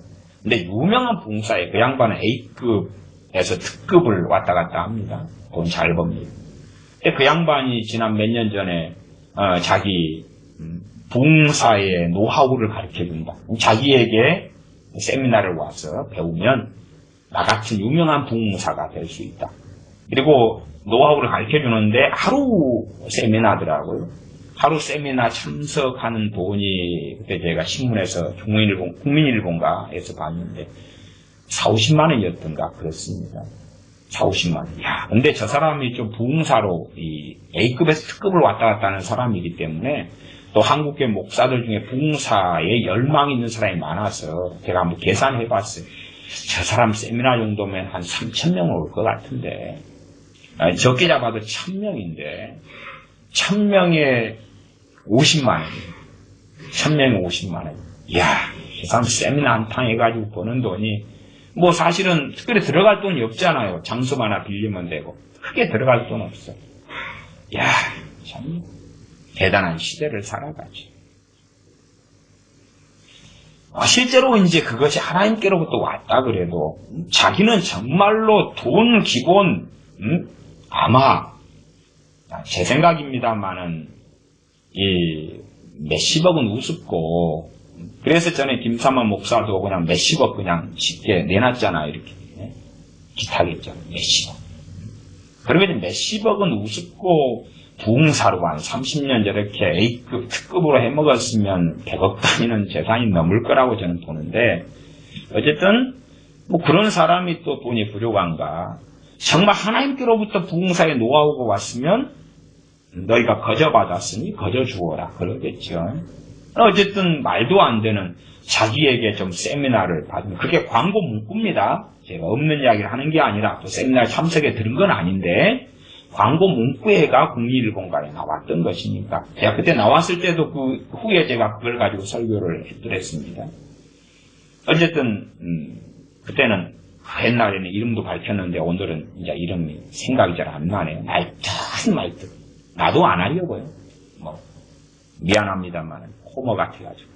근데 유명한 부흥사에 그 양반은 A급에서 특급을 왔다 갔다 합니다. 돈 잘 법니다. 근데 그 양반이 지난 몇 년 전에 자기 부흥사의 노하우를 가르쳐준다. 자기에게 세미나를 와서 배우면 나 같은 유명한 부흥사가 될 수 있다. 그리고 노하우를 가르쳐주는데 하루 세미나더라고요. 하루 세미나 참석하는 돈이 그때 제가 신문에서 국민일본가에서 봤는데 40~50만 원이었던가 그렇습니다. 40~50만 원. 야, 근데 저 사람이 좀 부흥사로 이 A급에서 특급을 왔다 갔다 하는 사람이기 때문에 또 한국계 목사들 중에 부흥사에 열망이 있는 사람이 많아서 제가 한번 계산해 봤어요. 저 사람 세미나 정도면 한 3,000명 올 것 같은데, 적게 잡아도 1,000명인데 1,000명에 50만 원. 1,000명에 50만 원. 이야, 저 사람 세미나 한탕 해가지고 버는 돈이 사실은 특별히 들어갈 돈이 없잖아요. 장소만 하나 빌리면 되고. 크게 들어갈 돈 없어. 이야, 참 대단한 시대를 살아가지. 실제로 이제 그것이 하나님께로부터 왔다 그래도 자기는 정말로 돈 기본 아마 제 생각입니다만은 이 몇십억은 우습고, 그래서 전에 김삼환 목사도 그냥 몇십억 그냥 쉽게 내놨잖아. 이렇게 기타겠죠. 몇십억. 그러면 몇십억은 우습고 부흥사로 한 30년 저렇게 A급, 특급으로 해먹었으면 100억 단위는 재산이 넘을 거라고 저는 보는데, 어쨌든 뭐 그런 사람이 또 돈이 부족한가? 정말 하나님께로부터 부흥사의 노하우가 왔으면 너희가 거저받았으니 거저 주어라 그러겠죠. 어쨌든 말도 안 되는 자기에게 좀 세미나를 받으면 그게 광고 문구입니다. 제가 없는 이야기를 하는 게 아니라 또 세미나 참석에 들은 건 아닌데 광고 문구회가 국리일공간에 나왔던 것이니까 제가 그때 나왔을 때도 그 후에 제가 그걸 가지고 설교를 해드렸습니다. 어쨌든 그때는 옛날에는 이름도 밝혔는데 오늘은 이제 이름이 생각이 잘 안 나네요. 말뜻 나도 안 하려고요. 뭐 미안합니다만 호모 같아가지고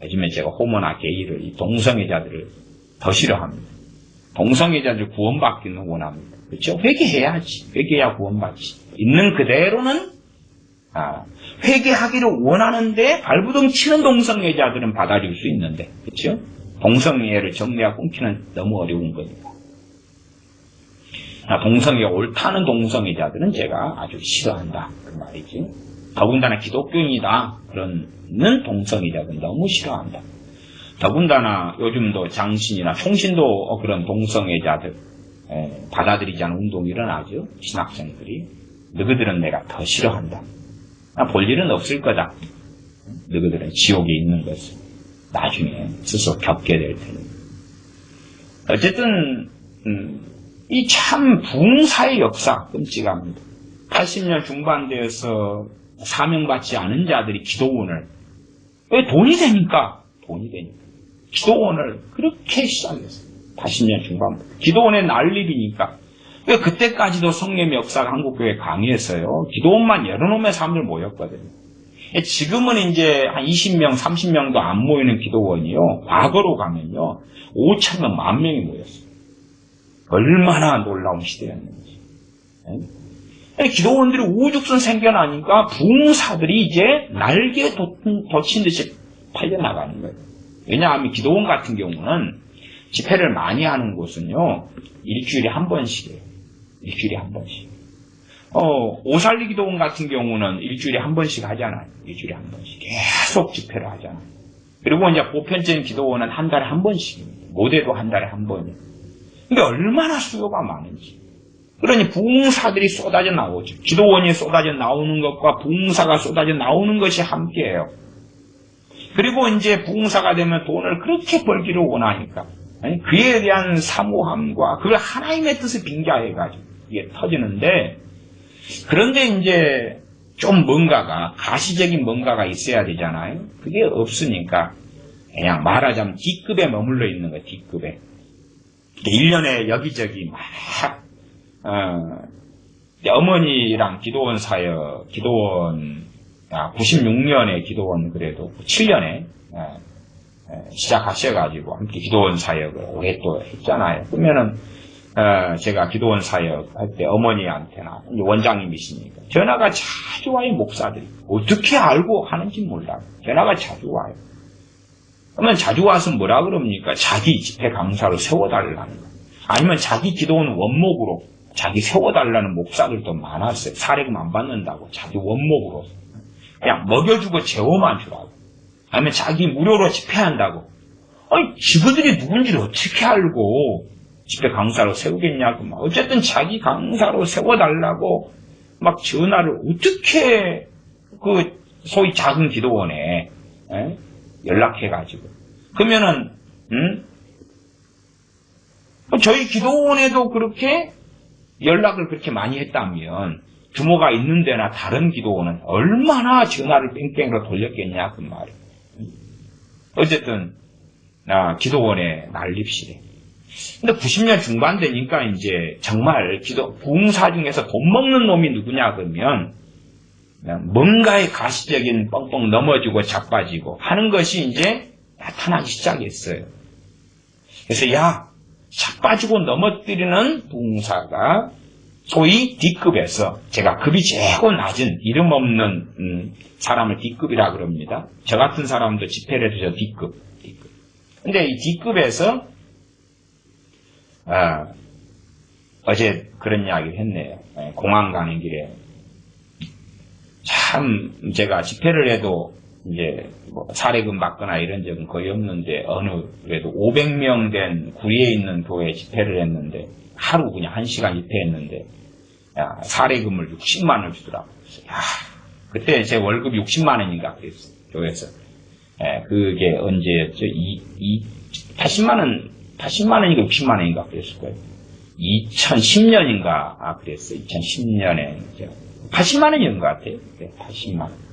요즘에 제가 호모나 게이를 이 동성애자들을 더 싫어합니다. 동성애자들 구원받기는 원합니다. 그렇죠? 회개해야지. 회개해야 구원받지. 있는 그대로는 회개하기를 원하는데 발부둥 치는 동성애자들은 받아줄 수 있는데 그렇죠? 동성애를 정리하고 끊기는 너무 어려운 거니까. 동성애가 옳다는 동성애자들은 제가 아주 싫어한다. 그 말이지. 더군다나 기독교인이다. 그런 동성애자들은 너무 싫어한다. 더군다나 요즘도 장신이나 총신도 그런 동성애자들 받아들이지 않은 운동이 일어나죠. 신학생들이. 너희들은 내가 더 싫어한다. 볼 일은 없을 거다. 너희들은 지옥에 있는 것을 나중에 스스로 겪게 될 테니. 어쨌든 이 참 부흥사의 역사 끔찍합니다. 80년 중반대에서 사명받지 않은 자들이 기도원을 왜 돈이 되니까 기도원을 그렇게 시작했어요. 80년 중반부터 기도원의 난립이니까 왜 그때까지도 성령의 역사가 한국교회에 강했어요. 기도원만 여러 놈의 사람들 모였거든요. 지금은 이제 한 20명, 30명도 안 모이는 기도원이요. 과거로 가면요. 5천명, 10,000명이 모였어요. 얼마나 놀라운 시대였는지. 기도원들이 우후죽순 생겨나니까 부흥사들이 이제 날개에 돋친 듯이 팔려나가는 거예요. 왜냐하면 기도원 같은 경우는 집회를 많이 하는 곳은요. 일주일에 한 번씩이에요. 일주일에 한 번씩. 오살리 기도원 같은 경우는 일주일에 한 번씩 하잖아요. 일주일에 한 번씩. 계속 집회를 하잖아요. 그리고 이제 보편적인 기도원은 한 달에 한 번씩입니다. 모대도 한 달에 한 번이에요. 근데 얼마나 수요가 많은지. 그러니 부흥사들이 쏟아져 나오죠. 기도원이 쏟아져 나오는 것과 부흥사가 쏟아져 나오는 것이 함께해요. 그리고 이제 부흥사가 되면 돈을 그렇게 벌기를 원하니까 그에 대한 사모함과 그걸 하나님의 뜻을 빙자해가지고 이게 터지는데 그런데 이제 좀 뭔가가 가시적인 뭔가가 있어야 되잖아요. 그게 없으니까 그냥 말하자면 D급에 머물러 있는 거예요. D급에. 1년에 여기저기 막 어머니랑 기도원 사역, 기도원 96년에 기도원 그래도 7년에 시작하셔가지고 함께 기도원 사역을 오래 또 했잖아요. 그러면은 제가 기도원 사역 할 때 어머니한테나 원장님이시니까 전화가 자주 와요. 목사들이 어떻게 알고 하는지 몰라요. 전화가 자주 와요. 그러면 자주 와서 뭐라 그럽니까? 자기 집회 강사로 세워달라는 거. 아니면 자기 기도원 원목으로 자기 세워달라는 목사들도 많았어요. 사례금 안 받는다고 자기 원목으로 그냥 먹여주고 재워만 주라고. 아니면 자기 무료로 집회한다고. 아니 지그들이 누군지를 어떻게 알고 집회 강사로 세우겠냐고. 막 어쨌든 자기 강사로 세워달라고 막 전화를 어떻게 그 소위 작은 기도원에 연락해가지고. 그러면은 저희 기도원에도 그렇게 연락을 그렇게 많이 했다면 규모가 있는 데나 다른 기도원은 얼마나 전화를 뺑뺑이로 돌렸겠냐 그 말이에요. 어쨌든 기도원에 난립시대. 근데 90년 중반 되니까 이제 정말 부흥사 중에서 돈 먹는 놈이 누구냐 그러면 뭔가의 가시적인 뻥뻥 넘어지고 자빠지고 하는 것이 이제 나타나기 시작했어요. 그래서 자빠지고 넘어뜨리는 부흥사가 소위 D급에서 제가 급이 최고 낮은 이름 없는 사람을 D급이라 그럽니다. 저 같은 사람도 집회를 해서 D급. 근데 이 D급에서 어제 그런 이야기를 했네요. 공항 가는 길에 참 제가 집회를 해도 이제 뭐 사례금 받거나 이런 적은 거의 없는데 그래도 500명 된 구리에 있는 교회 집회를 했는데 하루 그냥 1시간 집회했는데 사례금을 60만 원 주더라고요. 그때 제 월급이 60만 원인가 그랬어요. 교회에서. 그게 언제였죠? 80만 원인가 60만 원인가 그랬을 거예요. 2010년인가 그랬어요. 2010년에 80만 원이었던 것 같아요. 80만 원.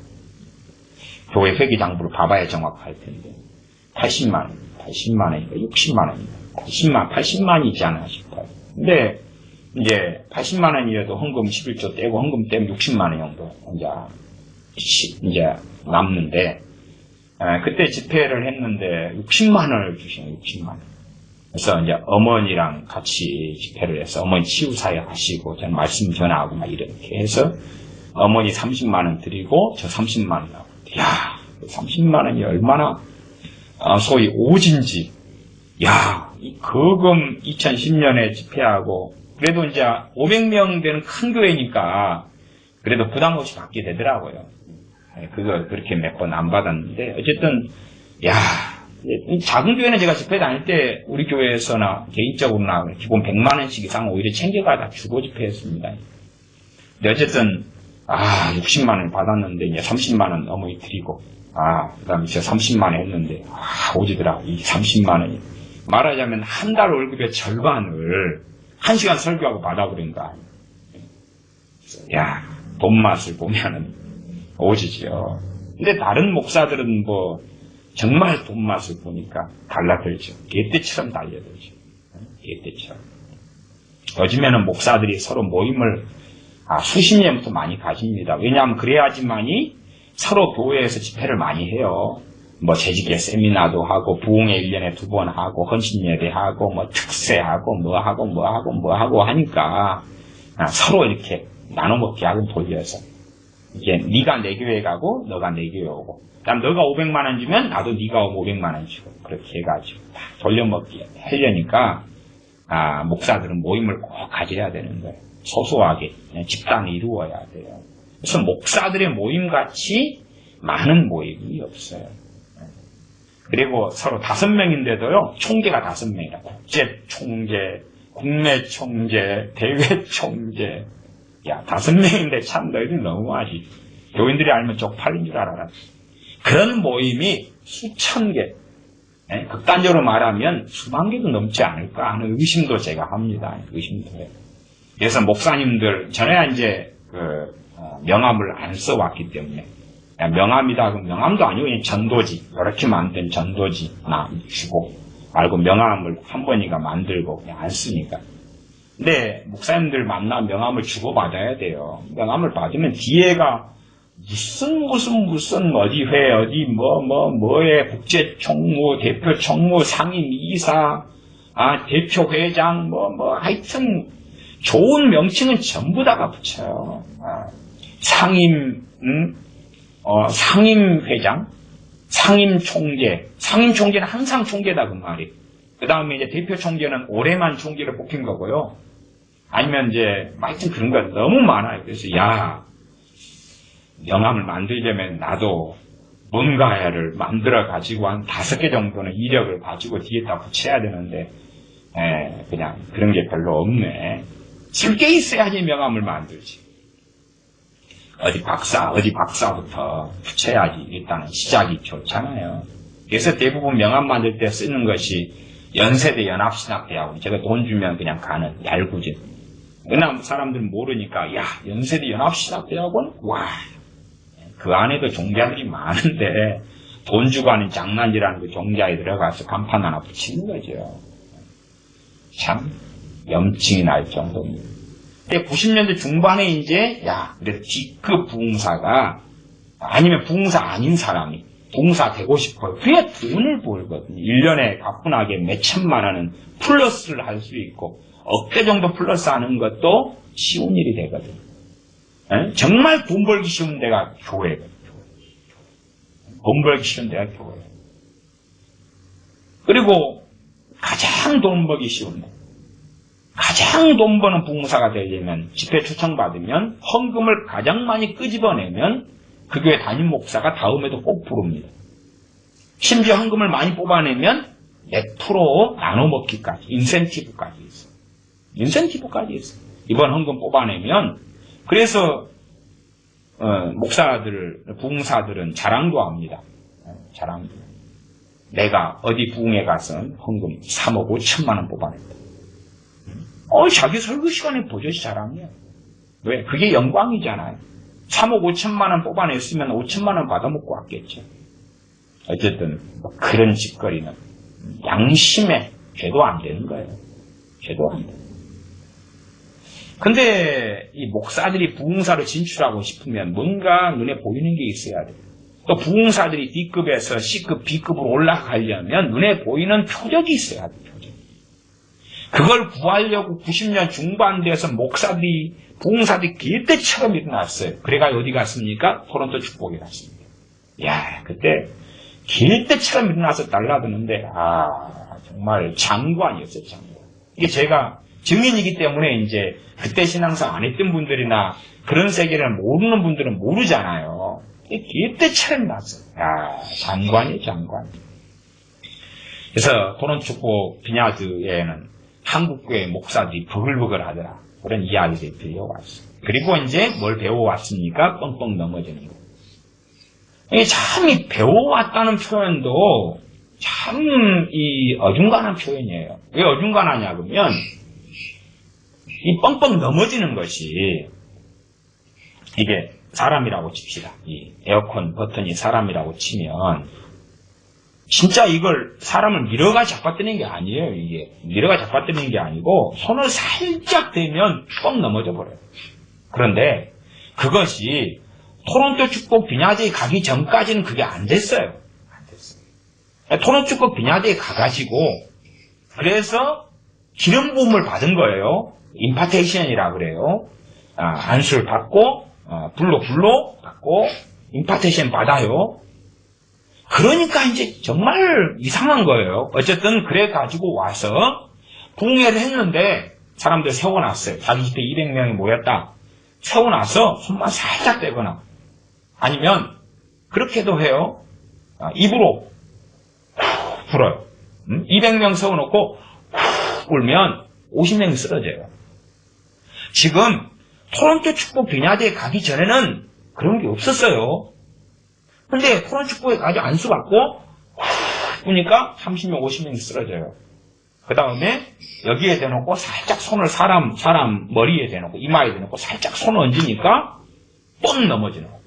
교회 회계장부를 봐봐야 정확할 텐데 80만 원인가 60만 원인가 80만이지 않나 싶어요. 근데 이제 80만 원이라도 헌금 11조 떼고 헌금 떼면 60만 원 정도 이제 남는데 그때 집회를 했는데 60만 원을 주시는 60만 원. 그래서 이제 어머니랑 같이 집회를 해서 어머니 치유사회 하시고 저는 말씀 전하고 막 이렇게 해서 어머니 30만 원 드리고 저 30만 원 나고. 야, 30만 원이 얼마나 소위 오진지. 야, 이 거금 2010년에 집회하고 그래도 이제 500명 되는 큰 교회니까 그래도 부담 없이 받게 되더라고요. 그거 그렇게 몇 번 안 받았는데 어쨌든 야, 작은 교회는 제가 집회 다닐 때 우리 교회에서나 개인적으로나 기본 100만 원씩 이상 오히려 챙겨가다 주고 집회했습니다. 근데 어쨌든 60만 원 받았는데 이제 30만 원 어머니 드리고 그다음에 제가 30만 원 했는데 오지더라고. 이 30만 원이 말하자면 한 달 월급의 절반을 1시간 설교하고 받아버린다. 야, 돈 맛을 보면은 오지죠. 근데 다른 목사들은 뭐 정말 돈 맛을 보니까 달라들죠. 개떼처럼 달려들죠. 개떼처럼. 요즘에는 목사들이 서로 모임을 수십 년부터 많이 가집니다. 왜냐하면 그래야지만이 서로 교회에서 집회를 많이 해요. 뭐 재직의 세미나도 하고 부흥회 1년에 2번 하고 헌신예배하고 뭐 특세하고 뭐 하고 하니까 서로 이렇게 나눠먹기 하고 돌려서 이게 네가 내 교회 가고 너가 내 교회 오고 그다음 너가 500만 원 주면 나도 네가 500만 원 주고 그렇게 해가지고 다 돌려먹기 하려니까 목사들은 모임을 꼭 가져야 되는 거예요. 소소하게 집단을 이루어야 돼요. 그래서 목사들의 모임같이 많은 모임이 없어요. 그리고 서로 5명인데도요 총재가 5명이라 국제 총재, 국내 총재, 대외 총재. 야, 5명인데 참 너희들 너무하지. 교인들이 알면 쪽팔린 줄 알아라. 그런 모임이 수천 개, 극단적으로 말하면 수만 개도 넘지 않을까 하는 의심도 제가 합니다. 의심도 해요. 그래서 목사님들, 전에 이제 명함을 안 써왔기 때문에 명함이다 그럼 명함도 아니고 그냥 전도지, 이렇게 만든 전도지 주고 알고 명함을 한 번이가 만들고 그냥 안 쓰니까. 근데 목사님들 만나 명함을 주고받아야 돼요. 명함을 받으면 뒤에가 무슨 어디 회 어디 뭐의 국제 총무, 대표 총무, 상임 이사, 대표 회장 하여튼 좋은 명칭은 전부 다가 붙여요. 상임 회장, 상임 총재, 상임 총재는 항상 총재다 그 말이. 그 다음에 이제 대표 총재는 올해만 총재를 뽑힌 거고요. 아니면 이제 하여튼 그런 거 너무 많아요. 그래서 명함을 만들려면 나도 뭔가를 만들어 가지고 한 5개 정도는 이력을 가지고 뒤에다 붙여야 되는데 그냥 그런 게 별로 없네. 쓸 게 있어야지 명함을 만들지. 어디 박사부터 붙여야지 일단은 시작이 좋잖아요. 그래서 대부분 명함 만들 때 쓰는 것이 연세대 연합신학대학원. 제가 돈 주면 그냥 가는 달구진. 그러나 사람들은 모르니까 연세대 연합신학대학원? 와, 그 안에도 종자들이 많은데 돈 주고 하는 장난질하는 그 종자에 들어가서 간판 하나 붙이는 거죠. 참 염증이 날 정도입니다. 근데 90년대 중반에 이제 그래서 D급 부흥사가 아니면 부흥사 아닌 사람이 부흥사 되고 싶어요. 왜 돈을 벌거든요. 1년에 가뿐하게 몇 천만 원은 플러스를 할 수 있고 억대 정도 플러스 하는 것도 쉬운 일이 되거든요. 정말 돈 벌기 쉬운 데가 교회거든요. 돈 벌기 쉬운 데가 교회. 그리고 가장 돈 벌기 쉬운 데, 가장 돈 버는 부흥사가 되려면 집회 초청받으면 헌금을 가장 많이 끄집어내면 그 교회 담임 목사가 다음에도 꼭 부릅니다. 심지어 헌금을 많이 뽑아내면 몇 프로 나눠 먹기까지, 인센티브까지 있어요. 인센티브까지 있어요. 이번 헌금 뽑아내면, 그래서 목사들, 부흥사들은 자랑도 합니다. 자랑도. 내가 어디 부흥회 가서 헌금 3억 5천만 원 뽑아냈다. 자기 설교 시간에 버젓이 자랑이야. 왜? 그게 영광이잖아요. 3억 5천만 원 뽑아냈으면 5천만 원 받아먹고 왔겠죠. 어쨌든 그런 짓거리는 양심에 죄도 안 되는 거예요. 죄도 안 돼요. 근데 이 목사들이 부흥사로 진출하고 싶으면 뭔가 눈에 보이는 게 있어야 돼요. 또 부흥사들이 D급에서 C급, B급으로 올라가려면 눈에 보이는 표적이 있어야 돼요. 표적. 그걸 구하려고 90년 중반대에서 목사들이, 부흥사들이 길때처럼 일어났어요. 그래가 어디 갔습니까? 토론토 축복에 갔습니다. 야, 그때 길때처럼 일어나서 달라드는데, 정말 장관이었어요, 장관. 이게 제가 증인이기 때문에 이제 그때 신앙생 안 했던 분들이나 그런 세계를 모르는 분들은 모르잖아요. 길때처럼 났어요. 장관이에요, 장관. 그래서 토론토 축복 비냐드에는 한국교회 목사들이 버글버글 하더라. 그런 이야기들이 들려왔어요. 그리고 이제 뭘 배워왔습니까? 뻥뻥 넘어지는 거. 참 이 배워왔다는 표현도 참 이 어중간한 표현이에요. 왜 어중간하냐 그러면 이 뻥뻥 넘어지는 것이 이게 사람이라고 칩시다. 이 에어컨 버튼이 사람이라고 치면 진짜 이걸 사람을 밀어가 잡아뜨리는 게 아니에요. 이게 밀어가 잡아뜨리는 게 아니고 손을 살짝 대면 뻥 넘어져 버려요. 그런데 그것이 토론토 축복 비냐드에 가기 전까지는 그게 안 됐어요. 안 됐어요. 토론토 축복 비냐드에 가가지고 그래서 기름 부음을 받은 거예요. 임파테이션이라 그래요. 안수를 받고 불로 받고 임파테이션 받아요. 그러니까 이제 정말 이상한 거예요. 어쨌든 그래가지고 와서 부흥회를 했는데 사람들 세워놨어요. 자기 집에 200명이 모였다. 세워놔서 손만 살짝 떼거나 아니면 그렇게도 해요. 입으로 불어요. 200명 세워놓고 울면 50명이 쓰러져요. 지금 토론토 축복 비냐드에 가기 전에는 그런 게 없었어요. 근데 토론토 축복에 가지 안수 받고 보니까 30명, 50명이 쓰러져요. 그 다음에 여기에 대놓고 살짝 손을 사람 머리에 대놓고 이마에 대놓고 살짝 손을 얹으니까 뻥 넘어지는 거예요.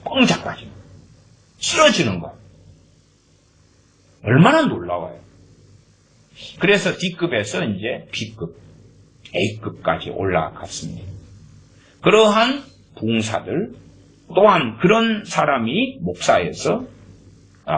뻥 자빠지는 거예요. 쓰러지는 거예요. 얼마나 놀라워요. 그래서 D급에서 이제 B급, A급까지 올라갔습니다. 그러한 부흥사들 또한 그런 사람이 목사에서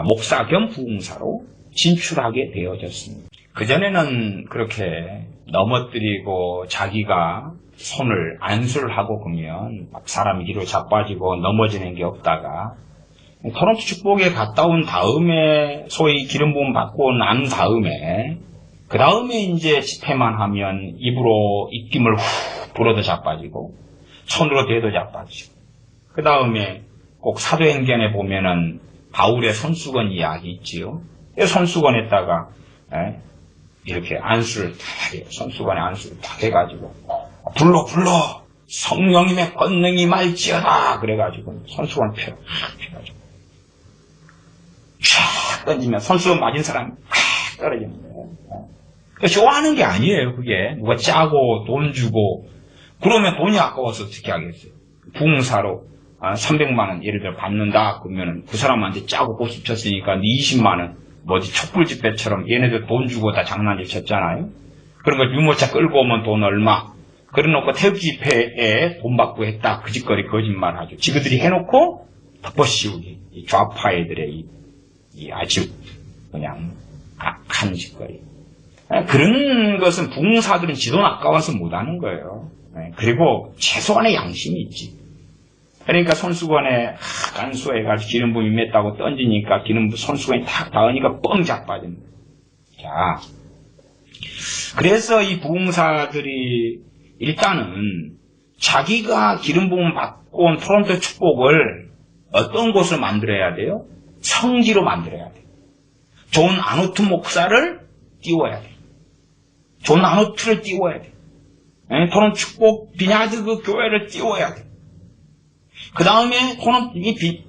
목사 겸 부흥사로 진출하게 되어졌습니다. 그전에는 그렇게 넘어뜨리고 자기가 손을 안수를 하고 그러면 막 사람이 뒤로 자빠지고 넘어지는 게 없다가 토론토 축복에 갔다 온 다음에 소위 기름 부음 받고 난 다음에 그 다음에 이제 집회만 하면 입으로 입김을 후 불어도 자빠지고 손으로 대도 자빠지고 그 다음에 꼭 사도행전에 보면은 바울의 손수건 이야기 있지요. 손수건에다가 이렇게 안수를 다 해요. 손수건에 안수를 다 해가지고 불러 성령님의 권능이 말지어다 그래가지고 손수건 펴가지고 쫙 던지면 손수건 맞은 사람이 팍 떨어지는 거예요. 좋아하는 게 아니에요. 그게 누가 짜고 돈 주고 그러면 돈이 아까워서 어떻게 하겠어요. 부흥사로 300만 원 예를 들어 받는다 그러면은 그 사람한테 짜고 고집 쳤으니까 20만 원 뭐지 촛불 집회처럼 얘네들 돈 주고 다 장난질 쳤잖아요. 그런 거 유모차 끌고 오면 돈 얼마 그래놓고 태극 집회에 돈 받고 했다 그 짓거리 거짓말 하죠. 지그들이 해놓고 덮어씌우기 이 좌파 애들의 이 아주 그냥 악한 짓거리. 그런 것은 부흥사들은 지돈 아까워서 못하는 거예요. 그리고 최소한의 양심이 있지. 그러니까 손수건에 안수해가지고 기름 부음이 맺다고 던지니까 기름 손수건이 탁 닿으니까 뻥 자빠지는 거예요. 자, 그래서 이 부흥사들이 일단은 자기가 기름 부음 받고 온 토론토 축복을 어떤 곳을 만들어야 돼요? 성지로 만들어야 돼요. 존 아노트 목사를 띄워야 돼요. 존 아노트를 띄워야 돼요. 토론 축복 비냐드 그 교회를 띄워야 돼요. 그 다음에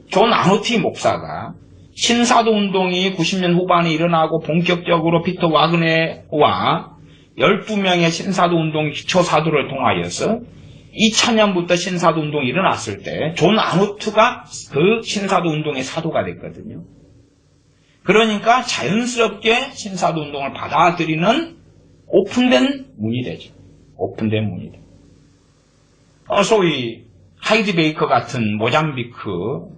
존 아노트 목사가 신사도 운동이 90년 후반에 일어나고 본격적으로 피터 와그네와 12명의 신사도 운동 기초사도를 통하여서 2000년부터 신사도 운동이 일어났을 때 존 아노트가 그 신사도 운동의 사도가 됐거든요. 그러니까 자연스럽게 신사도 운동을 받아들이는 오픈된 문이 되죠. 오픈된 문이 돼요. 소위 하이드 베이커 같은 모잠비크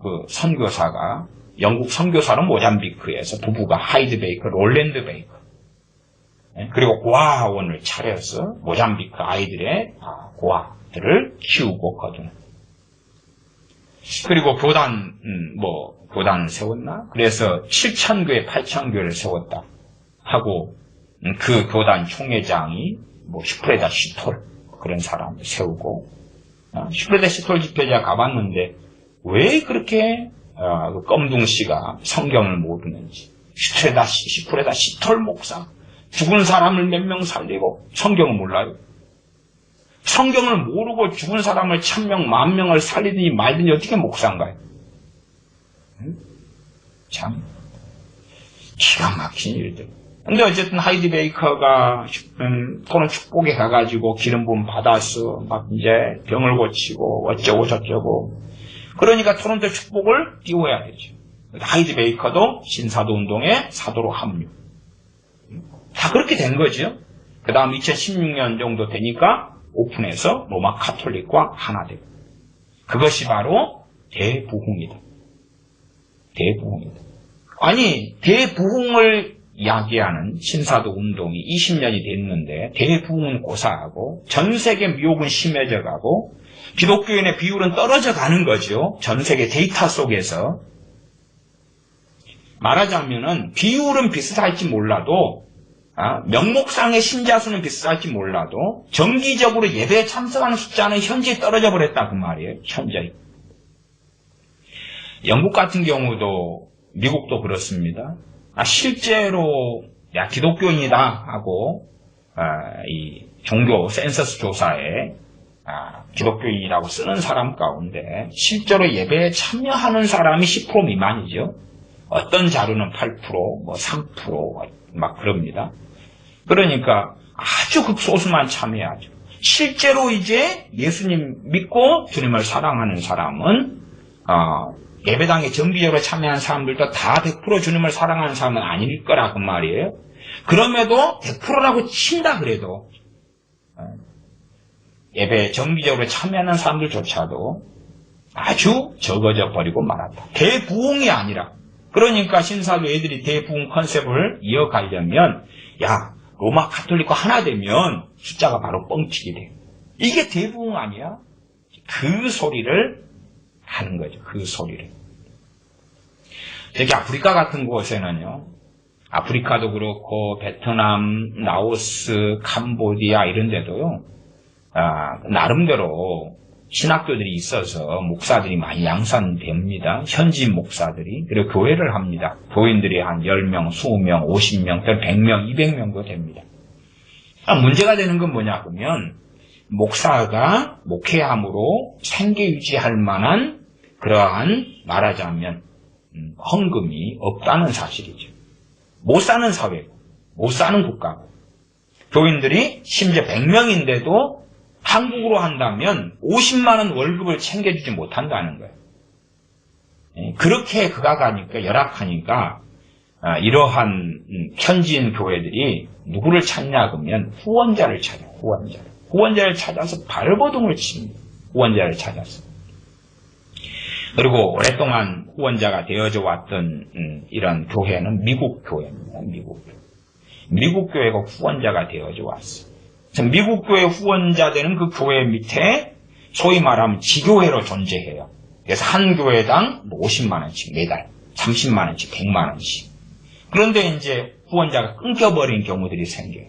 그 선교사가 영국 선교사로 모잠비크에서 부부가 하이드 베이커, 롤랜드 베이커 그리고 고아원을 차려서 모잠비크 아이들의 고아들을 키우고 거두는. 그리고 교단을 세웠나? 그래서 7,000교회, 8,000교회를 세웠다 하고 그 교단 총회장이 슈프레다 시톨 그런 사람을 세우고 슈프레다 시톨 집회자 가봤는데 왜 그렇게 껌둥씨가 성경을 모르는지. 슈프레다 시톨 목사 죽은 사람을 몇 명 살리고 성경을 몰라요. 성경을 모르고 죽은 사람을 1000명, 10,000명을 살리든지 말든지 어떻게 목사인가요? 참 기가 막힌 일들. 근데 어쨌든 하이드 베이커가 토론 축복에 가가지고 기름 부음 받아서 막 이제 병을 고치고 어쩌고 저쩌고. 그러니까 토론토 축복을 띄워야 되죠. 하이드 베이커도 신사도 운동의 사도로 합류. 다 그렇게 된 거죠. 그 다음 2016년 정도 되니까 오픈해서 로마 카톨릭과 하나 되고. 그것이 바로 대부흥이다. 대부흥이다. 아니, 대부흥을 이야기하는 신사도 운동이 20년이 됐는데 대부흥은 고사하고 전 세계 미혹은 심해져 가고 기독교인의 비율은 떨어져 가는 거죠. 전 세계 데이터 속에서. 말하자면은 비율은 비슷할지 몰라도 명목상의 신자 수는 비슷할지 몰라도 정기적으로 예배에 참석하는 숫자는 현저히 떨어져 버렸다 그 말이에요. 현저히. 영국 같은 경우도 미국도 그렇습니다. 실제로 기독교인이다 하고 이 종교 센서스 조사에 기독교인이라고 쓰는 사람 가운데 실제로 예배에 참여하는 사람이 10% 미만이죠. 어떤 자료는 8%, 3% 막 그럽니다. 그러니까 아주 극소수만 참여하죠. 실제로 이제 예수님 믿고 주님을 사랑하는 사람은 예배당에 정기적으로 참여한 사람들도 다 100% 주님을 사랑하는 사람은 아닐 거라 그 말이에요. 그럼에도 100%라고 친다 그래도 예배에 정기적으로 참여하는 사람들조차도 아주 적어져 버리고 말았다. 대부흥이 아니라. 그러니까 신사도 애들이 대부흥 컨셉을 이어가려면 로마 카톨릭과 하나 되면 숫자가 바로 뻥치게 돼요. 이게 대부흥 아니야? 그 소리를 하는 거죠. 그 소리를. 특히 아프리카 같은 곳에는요. 아프리카도 그렇고 베트남, 라오스, 캄보디아 이런 데도요. 나름대로 신학교들이 있어서 목사들이 많이 양산됩니다. 현지인 목사들이. 그리고 교회를 합니다. 교인들이 한 10명, 20명, 50명, 100명, 200명도 됩니다. 문제가 되는 건 뭐냐 하면 목사가 목회함으로 생계 유지할 만한 그러한 말하자면 헌금이 없다는 사실이죠. 못 사는 사회고 못 사는 국가고 교인들이 심지어 100명인데도 한국으로 한다면 50만 원 월급을 챙겨주지 못한다는 거예요. 그렇게 그가 가니까 열악하니까 이러한 현지인 교회들이 누구를 찾냐 그러면 후원자를 찾아요. 후원자를 찾아서 발버둥을 칩니다. 후원자를 찾아서. 그리고 오랫동안 후원자가 되어져 왔던 이런 교회는 미국 교회입니다. 미국 교회가 후원자가 되어져 왔어요. 미국 교회 후원자 되는 그 교회 밑에 소위 말하면 지교회로 존재해요. 그래서 한 교회당 50만 원씩 매달 30만 원씩 100만 원씩. 그런데 이제 후원자가 끊겨버린 경우들이 생겨요.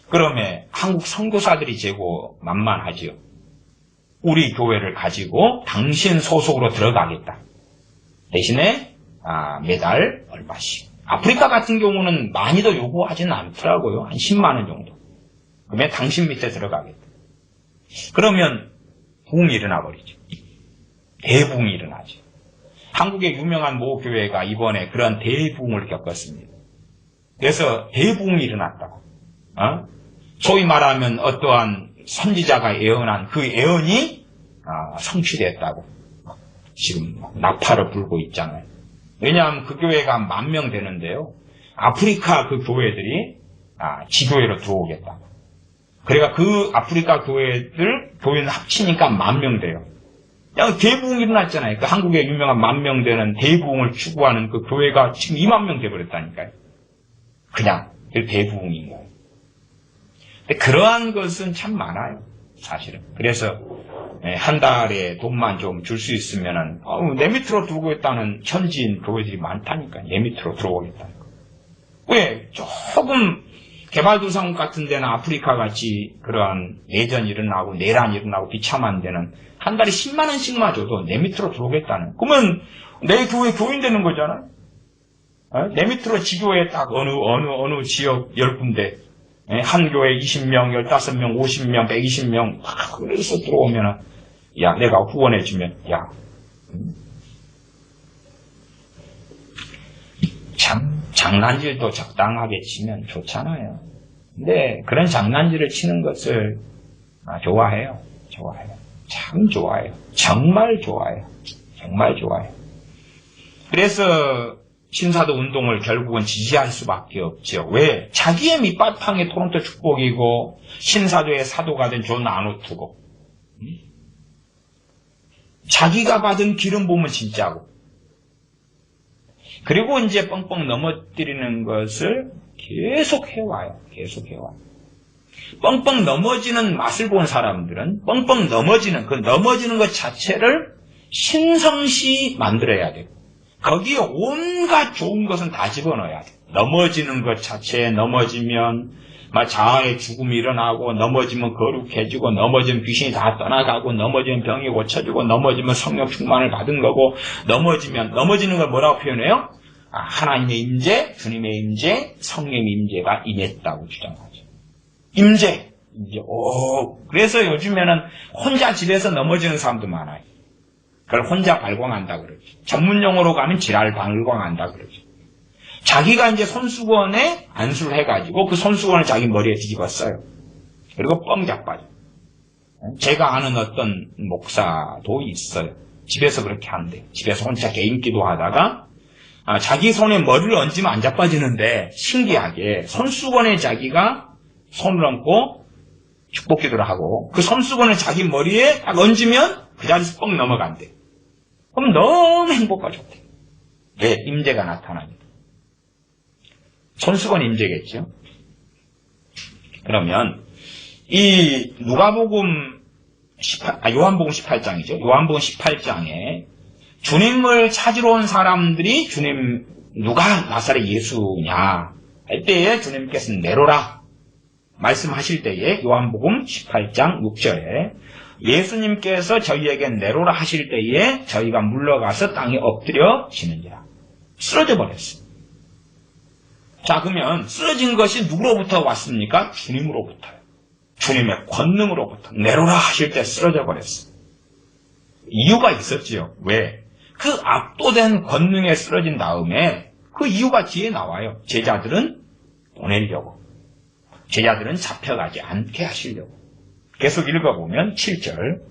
그러면 한국 선교사들이 재고 만만하지요. 우리 교회를 가지고 당신 소속으로 들어가겠다. 대신에 매달 얼마씩. 아프리카 같은 경우는 많이도 요구하지는 않더라고요. 한 10만 원 정도. 그러면 당신 밑에 들어가겠다. 그러면 부흥이 일어나 버리죠. 대부흥이 일어나죠. 한국의 유명한 모 교회가 이번에 그런 대부흥을 겪었습니다. 그래서 대부흥이 일어났다고. 소위 말하면 어떠한 선지자가 예언한 그 예언이 성취됐다고 지금 나팔을 불고 있잖아요. 왜냐하면 그 교회가 10,000명 되는데요. 아프리카 그 교회들이 지교회로 들어오겠다. 그러니까 그 아프리카 교회는 합치니까 10,000명 돼요. 대부흥이 일어났잖아요. 그 한국의 유명한 10,000명 되는 대부흥을 추구하는 그 교회가 지금 20,000명 돼버렸다니까요. 그냥 대부흥인 거예요. 근데 그러한 것은 참 많아요. 사실은. 그래서 한 달에 돈만 좀 줄 수 있으면은 내 밑으로 들어오겠다는 현지인 교회들이 많다니까. 내 밑으로 들어오겠다는 거. 왜? 조금 개발도상국 같은 데는 아프리카 같이 그러한 내전이 일어나고 내란이 일어나고 비참한 데는 한 달에 10만 원씩만 줘도 내 밑으로 들어오겠다는. 그러면 내 교회 교인 되는 거잖아. 내 밑으로 지교회 딱 어느 지역 10군데 한 교회 20명, 15명, 50명, 120명 그래서 들어오면은 내가 후원해주면 참 장난질도 적당하게 치면 좋잖아요. 근데 그런 장난질을 치는 것을 좋아해요. 참 좋아해요. 정말 좋아해요. 그래서 신사도 운동을 결국은 지지할 수밖에 없죠. 왜? 자기의 밑바탕이 토론토 축복이고 신사도의 사도가 된 존 아노트고 자기가 받은 기름 부음은 진짜고 그리고 이제 뻥뻥 넘어뜨리는 것을 계속 해와요. 뻥뻥 넘어지는 맛을 본 사람들은 뻥뻥 넘어지는 것 자체를 신성시 만들어야 돼요. 거기에 온갖 좋은 것은 다 집어넣어야 돼. 넘어지는 것 자체에 넘어지면 자아의 죽음이 일어나고 넘어지면 거룩해지고 넘어지면 귀신이 다 떠나가고 넘어지면 병이 고쳐지고 넘어지면 성령 충만을 받은 거고 넘어지는 걸 뭐라고 표현해요? 하나님의 임재, 주님의 임재, 성령의 임재가 임했다고 주장하죠. 임재. 그래서 요즘에는 혼자 집에서 넘어지는 사람도 많아요. 그걸 혼자 발광한다 그러죠. 전문용어로 가면 지랄 발광한다 그러죠. 자기가 이제 손수건에 안수를 해가지고 그 손수건을 자기 머리에 뒤집어 써요. 그리고 뻥 자빠져. 제가 아는 어떤 목사도 있어요. 집에서 그렇게 한대요. 집에서 혼자 개인 기도하다가 자기 손에 머리를 얹으면 안 자빠지는데 신기하게 손수건에 자기가 손을 얹고 축복 기도를 하고 그 손수건을 자기 머리에 딱 얹으면 그 자리에서 뻥 넘어간대. 그럼 너무 행복하죠. 왜? 임재가 나타나니까. 손수건 임재겠죠. 그러면 이 요한복음 18장이죠. 요한복음 18장에 주님을 찾으러 온 사람들이 주님 누가 나사렛 예수냐 할 때에 주님께서는 내로라 말씀하실 때에 요한복음 18장 6절에 예수님께서 저희에게 내로라 하실 때에 저희가 물러가서 땅에 엎드려 지는지라. 쓰러져 버렸어요. 자, 그러면 쓰러진 것이 누구로부터 왔습니까? 주님으로부터요. 주님의 권능으로부터 내로라 하실 때 쓰러져 버렸어요. 이유가 있었지요. 왜? 그 압도된 권능에 쓰러진 다음에 그 이유가 뒤에 나와요. 제자들은 보내려고. 제자들은 잡혀가지 않게 하시려고. 계속 읽어보면 7절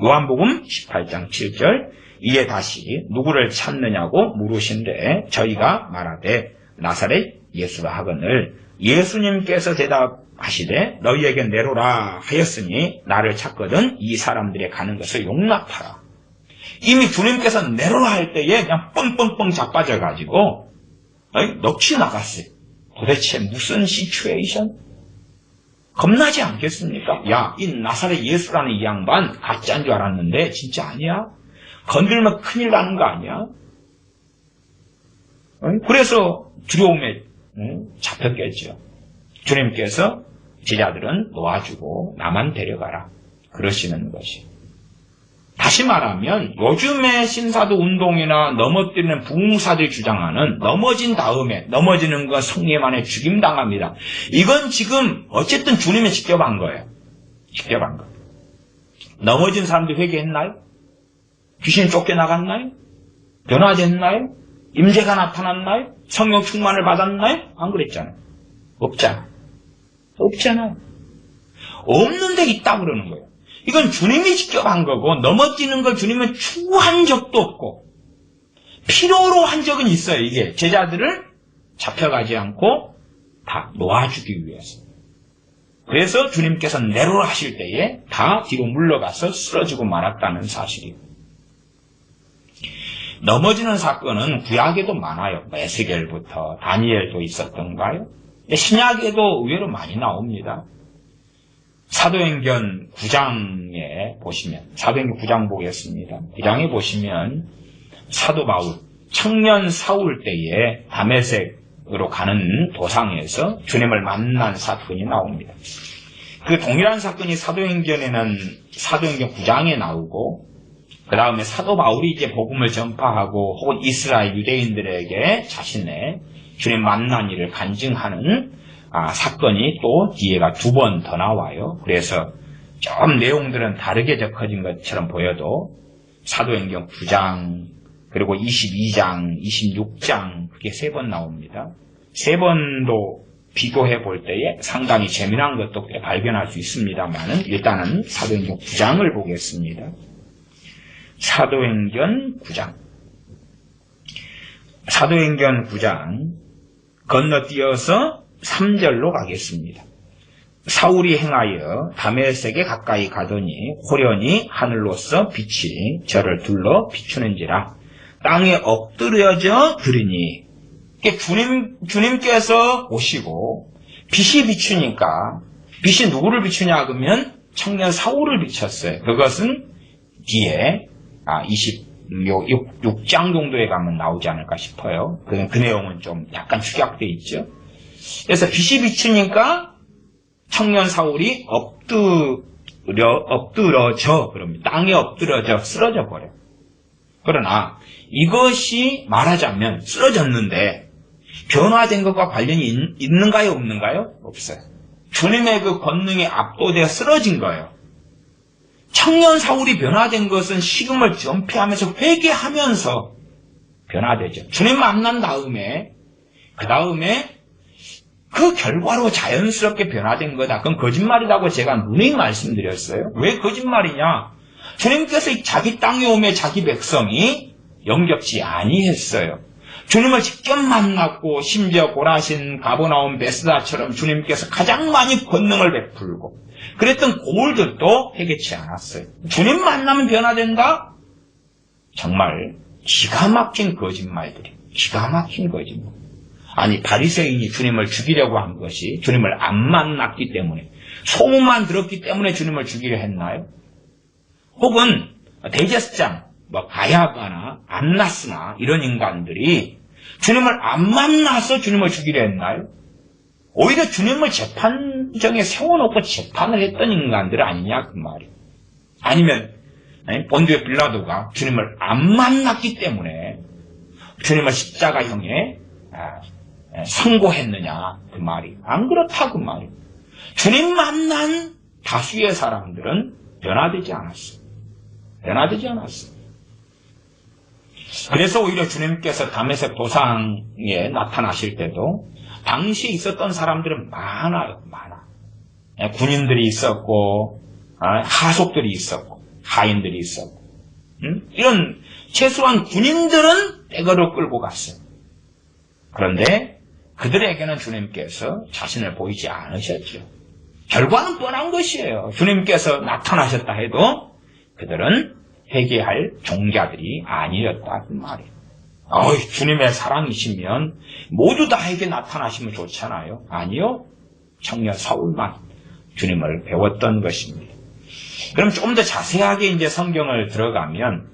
요한복음 18장 7절 이에 다시 누구를 찾느냐고 물으신데 저희가 말하되 나사렛 예수라 하거늘 예수님께서 대답하시되 너희에게 내로라 하였으니 나를 찾거든 이 사람들의 가는 것을 용납하라. 이미 주님께서 내로라 할 때에 그냥 뻥뻥뻥 자빠져가지고 넋이 나갔어요. 도대체 무슨 시츄에이션? 겁나지 않겠습니까? 야, 이 나사렛 예수라는 이 양반 가짜인 줄 알았는데 진짜 아니야? 건들면 큰일 나는 거 아니야? 그래서 두려움에 잡혔겠죠. 주님께서 제자들은 놓아주고 나만 데려가라 그러시는 것이. 다시 말하면 요즘의 신사도 운동이나 넘어뜨리는 부흥사들이 주장하는 넘어진 다음에 넘어지는 건 성령만에 죽임당합니다. 이건 지금 어쨌든 주님이 직접 한 거예요. 직접 한 거. 넘어진 사람들이 회개했나요? 귀신 쫓겨나갔나요? 변화됐나요? 임재가 나타났나요? 성령 충만을 받았나요? 안 그랬잖아요. 없잖아요. 없잖아요. 없는데 있다고 그러는 거예요. 이건 주님이 직접 한 거고 넘어지는 걸 주님은 추구한 적도 없고 필요로 한 적은 있어요. 이게 제자들을 잡혀가지 않고 다 놓아주기 위해서. 그래서 주님께서 내로라 하실 때에 다 뒤로 물러가서 쓰러지고 말았다는 사실이에요. 넘어지는 사건은 구약에도 많아요. 에스겔부터 다니엘도 있었던가요? 신약에도 의외로 많이 나옵니다. 사도행전 9장에 보시면, 사도행전 9장 보겠습니다. 9장에 보시면 사도 바울, 청년 사울 때에 다메섹으로 가는 도상에서 주님을 만난 사건이 나옵니다. 그 동일한 사건이 사도행전에는 사도행전 9장에 나오고 그 다음에 사도 바울이 이제 복음을 전파하고 혹은 이스라엘 유대인들에게 자신의 주님 만난 일을 간증하는 사건이 또 뒤에가 2번 더 나와요. 그래서 좀 내용들은 다르게 적혀진 것처럼 보여도 사도행전 9장 그리고 22장, 26장 그게 3번 나옵니다. 3번도 비교해 볼 때에 상당히 재미난 것도 꽤 발견할 수 있습니다만은 일단은 사도행전 9장을 보겠습니다. 사도행전 9장. 사도행전 9장 건너뛰어서 3절로 가겠습니다. 사울이 행하여 다메섹에 가까이 가더니 호련히 하늘로서 빛이 저를 둘러 비추는지라 땅에 엎드려져 들으니 주님께서 오시고 빛이 비추니까 빛이 누구를 비추냐 그러면 청년 사울을 비췄어요. 그것은 뒤에 26장 정도에 가면 나오지 않을까 싶어요. 그 내용은 좀 약간 축약되어 있죠. 그래서 빛이 비추니까 청년 사울이 엎드러져 그럽니다. 땅에 엎드러져 쓰러져 버려요. 그러나 이것이 말하자면 쓰러졌는데 변화된 것과 관련이 있는가요? 없는가요? 없어요. 주님의 그 권능에 압도되어 쓰러진 거예요. 청년 사울이 변화된 것은 식음을 전폐하면서 회개하면서 변화되죠. 주님 만난 다음에 그 다음에 그 결과로 자연스럽게 변화된 거다. 그건 거짓말이라고 제가 누누이 말씀드렸어요. 왜 거짓말이냐? 주님께서 자기 땅에 오며 자기 백성이 영접지 아니했어요. 주님을 직접 만났고 심지어 고라신, 가버나움, 베스다처럼 주님께서 가장 많이 권능을 베풀고 그랬던 고을들도 회개치 않았어요. 주님 만나면 변화된다? 정말 기가 막힌 거짓말들이 기가 막힌 거짓말. 아니 바리새인이 주님을 죽이려고 한 것이 주님을 안 만났기 때문에 소문만 들었기 때문에 주님을 죽이려 했나요? 혹은 대제사장 가야바나 안나스나 이런 인간들이 주님을 안 만나서 주님을 죽이려 했나요? 오히려 주님을 재판정에 세워놓고 재판을 했던 인간들 아니냐 그 말이에요. 아니면 본디오 빌라도가 주님을 안 만났기 때문에 주님을 십자가형에 선고했느냐 그 말이에요. 안 그렇다 그 말이에요. 주님 만난 다수의 사람들은 변화되지 않았어요. 변화되지 않았어요. 그래서 오히려 주님께서 다메섹 도상에 나타나실 때도 당시에 있었던 사람들은 많아요. 많아. 군인들이 있었고 하속들이 있었고 하인들이 있었고 이런 최소한 군인들은 떼거로 끌고 갔어요. 그런데 그들에게는 주님께서 자신을 보이지 않으셨죠. 결과는 뻔한 것이에요. 주님께서 나타나셨다 해도 그들은 회개할 종자들이 아니었다 그 말이에요. 주님의 사랑이시면 모두 다에게 나타나시면 좋잖아요. 아니요. 청년 사울만 주님을 배웠던 것입니다. 그럼 좀 더 자세하게 이제 성경을 들어가면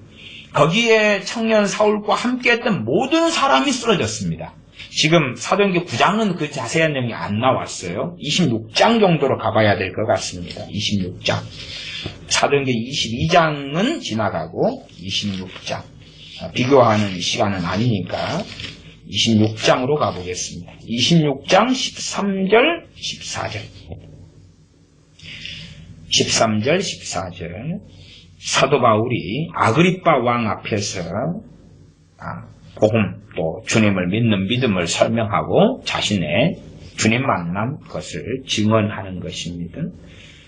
거기에 청년 사울과 함께했던 모든 사람이 쓰러졌습니다. 지금 사도행전 9장은 그 자세한 내용이 안 나왔어요. 26장 정도로 가봐야 될 것 같습니다. 26장. 사도행전 22장은 지나가고 26장. 비교하는 시간은 아니니까 26장으로 가보겠습니다. 26장 13절, 14절. 13절, 14절. 사도 바울이 아그리빠 왕 앞에서 복음 또 주님을 믿는 믿음을 설명하고 자신의 주님 만난 것을 증언하는 것입니다.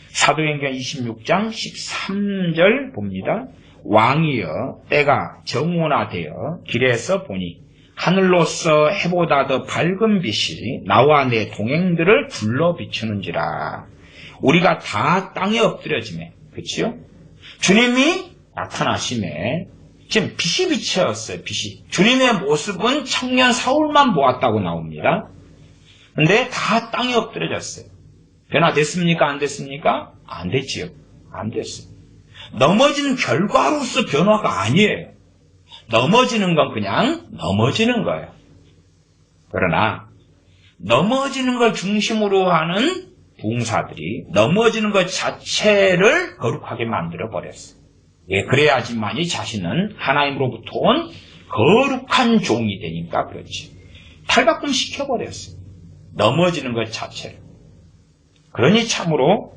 사도행전 26장 13절 봅니다. 왕이여 때가 정오나되어 길에서 보니 하늘로서 해보다 더 밝은 빛이 나와 내 동행들을 불러 비추는지라. 우리가 다 땅에 엎드려지매, 그치요? 주님이 나타나심에 지금 빛이 비쳤어요. 빛이. 주님의 모습은 청년 사울만 보았다고 나옵니다. 근데 다 땅에 엎드려졌어요. 변화됐습니까? 안 됐습니까? 안 됐지요. 안 됐어요. 넘어지는 결과로서 변화가 아니에요. 넘어지는 건 그냥 넘어지는 거예요. 그러나 넘어지는 걸 중심으로 하는 부흥사들이 넘어지는 것 자체를 거룩하게 만들어 버렸어요. 예, 그래야지만이 자신은 하나님으로부터 온 거룩한 종이 되니까 그렇지. 탈바꿈 시켜버렸어요. 넘어지는 것 자체를. 그러니 참으로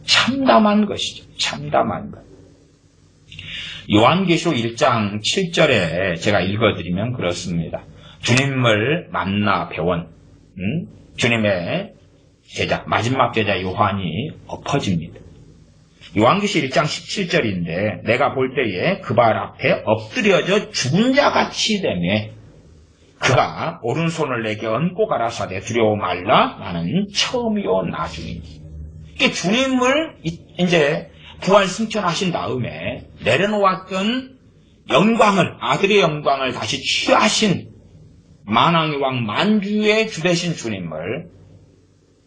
참담한 것이죠. 참담한 것. 요한계시록 1장 7절에 제가 읽어드리면 그렇습니다. 주님을 만나 배운 주님의 제자, 마지막 제자 요한이 엎어집니다. 요한계시록 1장 17절인데 내가 볼 때에 그 발 앞에 엎드려져 죽은 자같이 되매 그가 오른손을 내게 얹고 가라사대 두려워 말라 나는 처음이요 나중이니. 이게 주님을 이제 부활 승천하신 다음에 내려놓았던 영광을, 아들의 영광을 다시 취하신 만왕의 왕 만주의 주 되신 주님을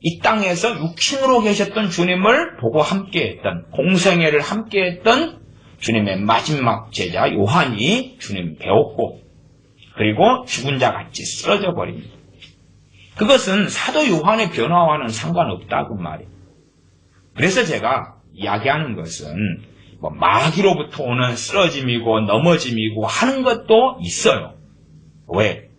이 땅에서 육신으로 계셨던 주님을 보고 함께했던, 공생애를 함께했던 주님의 마지막 제자 요한이 주님 배웠고 그리고 죽은 자같이 쓰러져 버립니다. 그것은 사도 요한의 변화와는 상관없다 그 말이에요. 그래서 제가 이야기하는 것은 마귀로부터 오는 쓰러짐이고 넘어짐이고 하는 것도 있어요. 왜?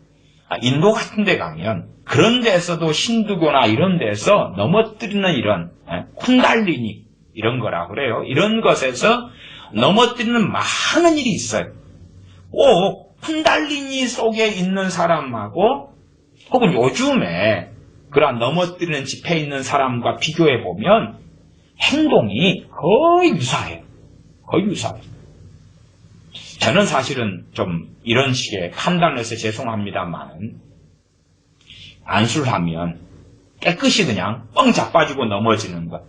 인도 같은 데 가면 그런 데서도 힌두교나 이런 데서 넘어뜨리는 이런 쿤달리니 이런 거라 그래요. 이런 것에서 넘어뜨리는 많은 일이 있어요. 꼭 쿤달리니 속에 있는 사람하고 혹은 요즘에 그런 넘어뜨리는 집회에 있는 사람과 비교해 보면 행동이 거의 유사해요. 거의 유사해요. 저는 사실은 좀 이런 식의 판단해서 죄송합니다만 안수를 하면 깨끗이 그냥 뻥 자빠지고 넘어지는 것.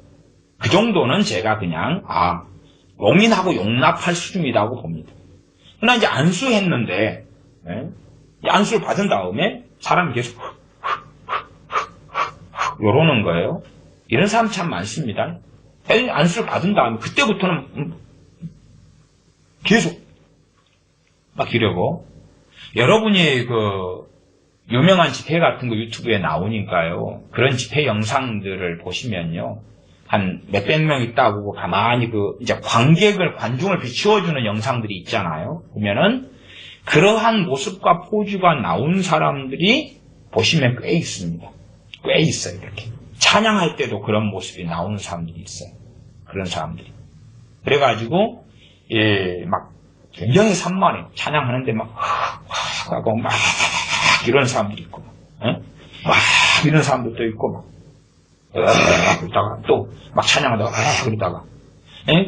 그 정도는 제가 그냥 용인하고 용납할 수준이라고 봅니다. 그러나 이제 안수했는데 안수를 받은 다음에 사람이 계속 요러는 거예요. 이런 사람 참 많습니다. 안수를 받은 다음에 그때부터는 계속 막 이러고 여러분이 그 유명한 집회 같은 거 유튜브에 나오니까요. 그런 집회 영상들을 보시면요. 한 몇백 명 있다고 가만히 이제 관중을 비추어주는 영상들이 있잖아요. 보면은 그러한 모습과 포즈가 나온 사람들이 보시면 꽤 있습니다. 꽤 있어요, 이렇게. 찬양할 때도 그런 모습이 나오는 사람들이 있어요. 그런 사람들이. 그래가지고, 막, 굉장히 산만해요. 찬양하는데 막, 하고 막, 이런 사람들이 있고, 막, 이런 사람들도 있고, 막, 그러다가 또, 막 찬양하다가, 그러다가.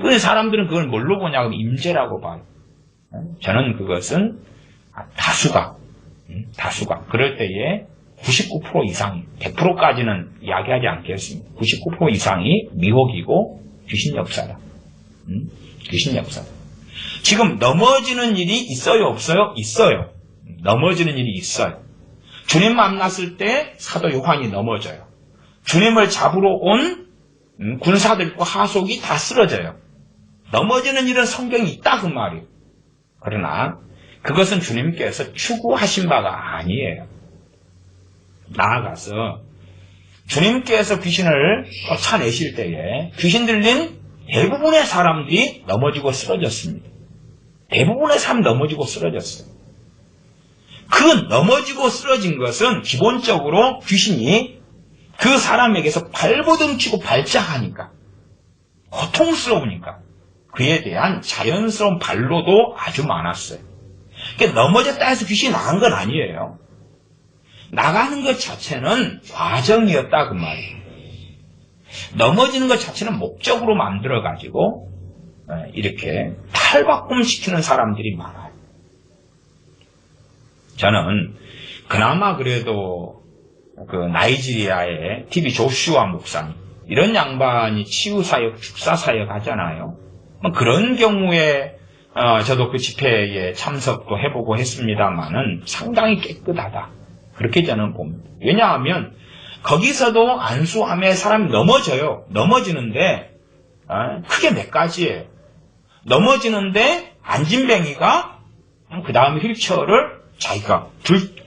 그 사람들은 그걸 뭘로 보냐고 임재라고 봐요. 저는 그것은 다수가, 그럴 때에 99% 이상이, 100%까지는 이야기하지 않겠습니다. 99% 이상이 미혹이고 귀신 역사다. 귀신 역사다. 지금 넘어지는 일이 있어요, 없어요? 있어요. 넘어지는 일이 있어요. 주님 만났을 때 사도 요한이 넘어져요. 주님을 잡으러 온 군사들과 하속이 다 쓰러져요. 넘어지는 일은 성경에 있다 그 말이에요. 그러나 그것은 주님께서 추구하신 바가 아니에요. 나아가서 주님께서 귀신을 쫓아내실 때에 귀신 들린 대부분의 사람들이 넘어지고 쓰러졌습니다. 대부분의 사람 넘어지고 쓰러졌어요. 그 넘어지고 쓰러진 것은 기본적으로 귀신이 그 사람에게서 발버둥 치고 발작하니까, 고통스러우니까 그에 대한 자연스러운 반로도 아주 많았어요. 그러니까 넘어졌다 해서 귀신이 나간 건 아니에요. 나가는 것 자체는 과정이었다 그 말이에요. 넘어지는 것 자체는 목적으로 만들어가지고 이렇게 탈바꿈시키는 사람들이 많아요. 저는 그나마 그래도 그 나이지리아의 TV 조슈아 목사님, 이런 양반이 치유사역, 축사사역 하잖아요. 그런 경우에 저도 그 집회에 참석도 해보고 했습니다만은 상당히 깨끗하다, 그렇게 저는 봅니다. 왜냐하면 거기서도 안수함에 사람이 넘어져요. 넘어지는데 크게 몇 가지예요. 넘어지는데 안진뱅이가 그 다음에 휠체어를 자기가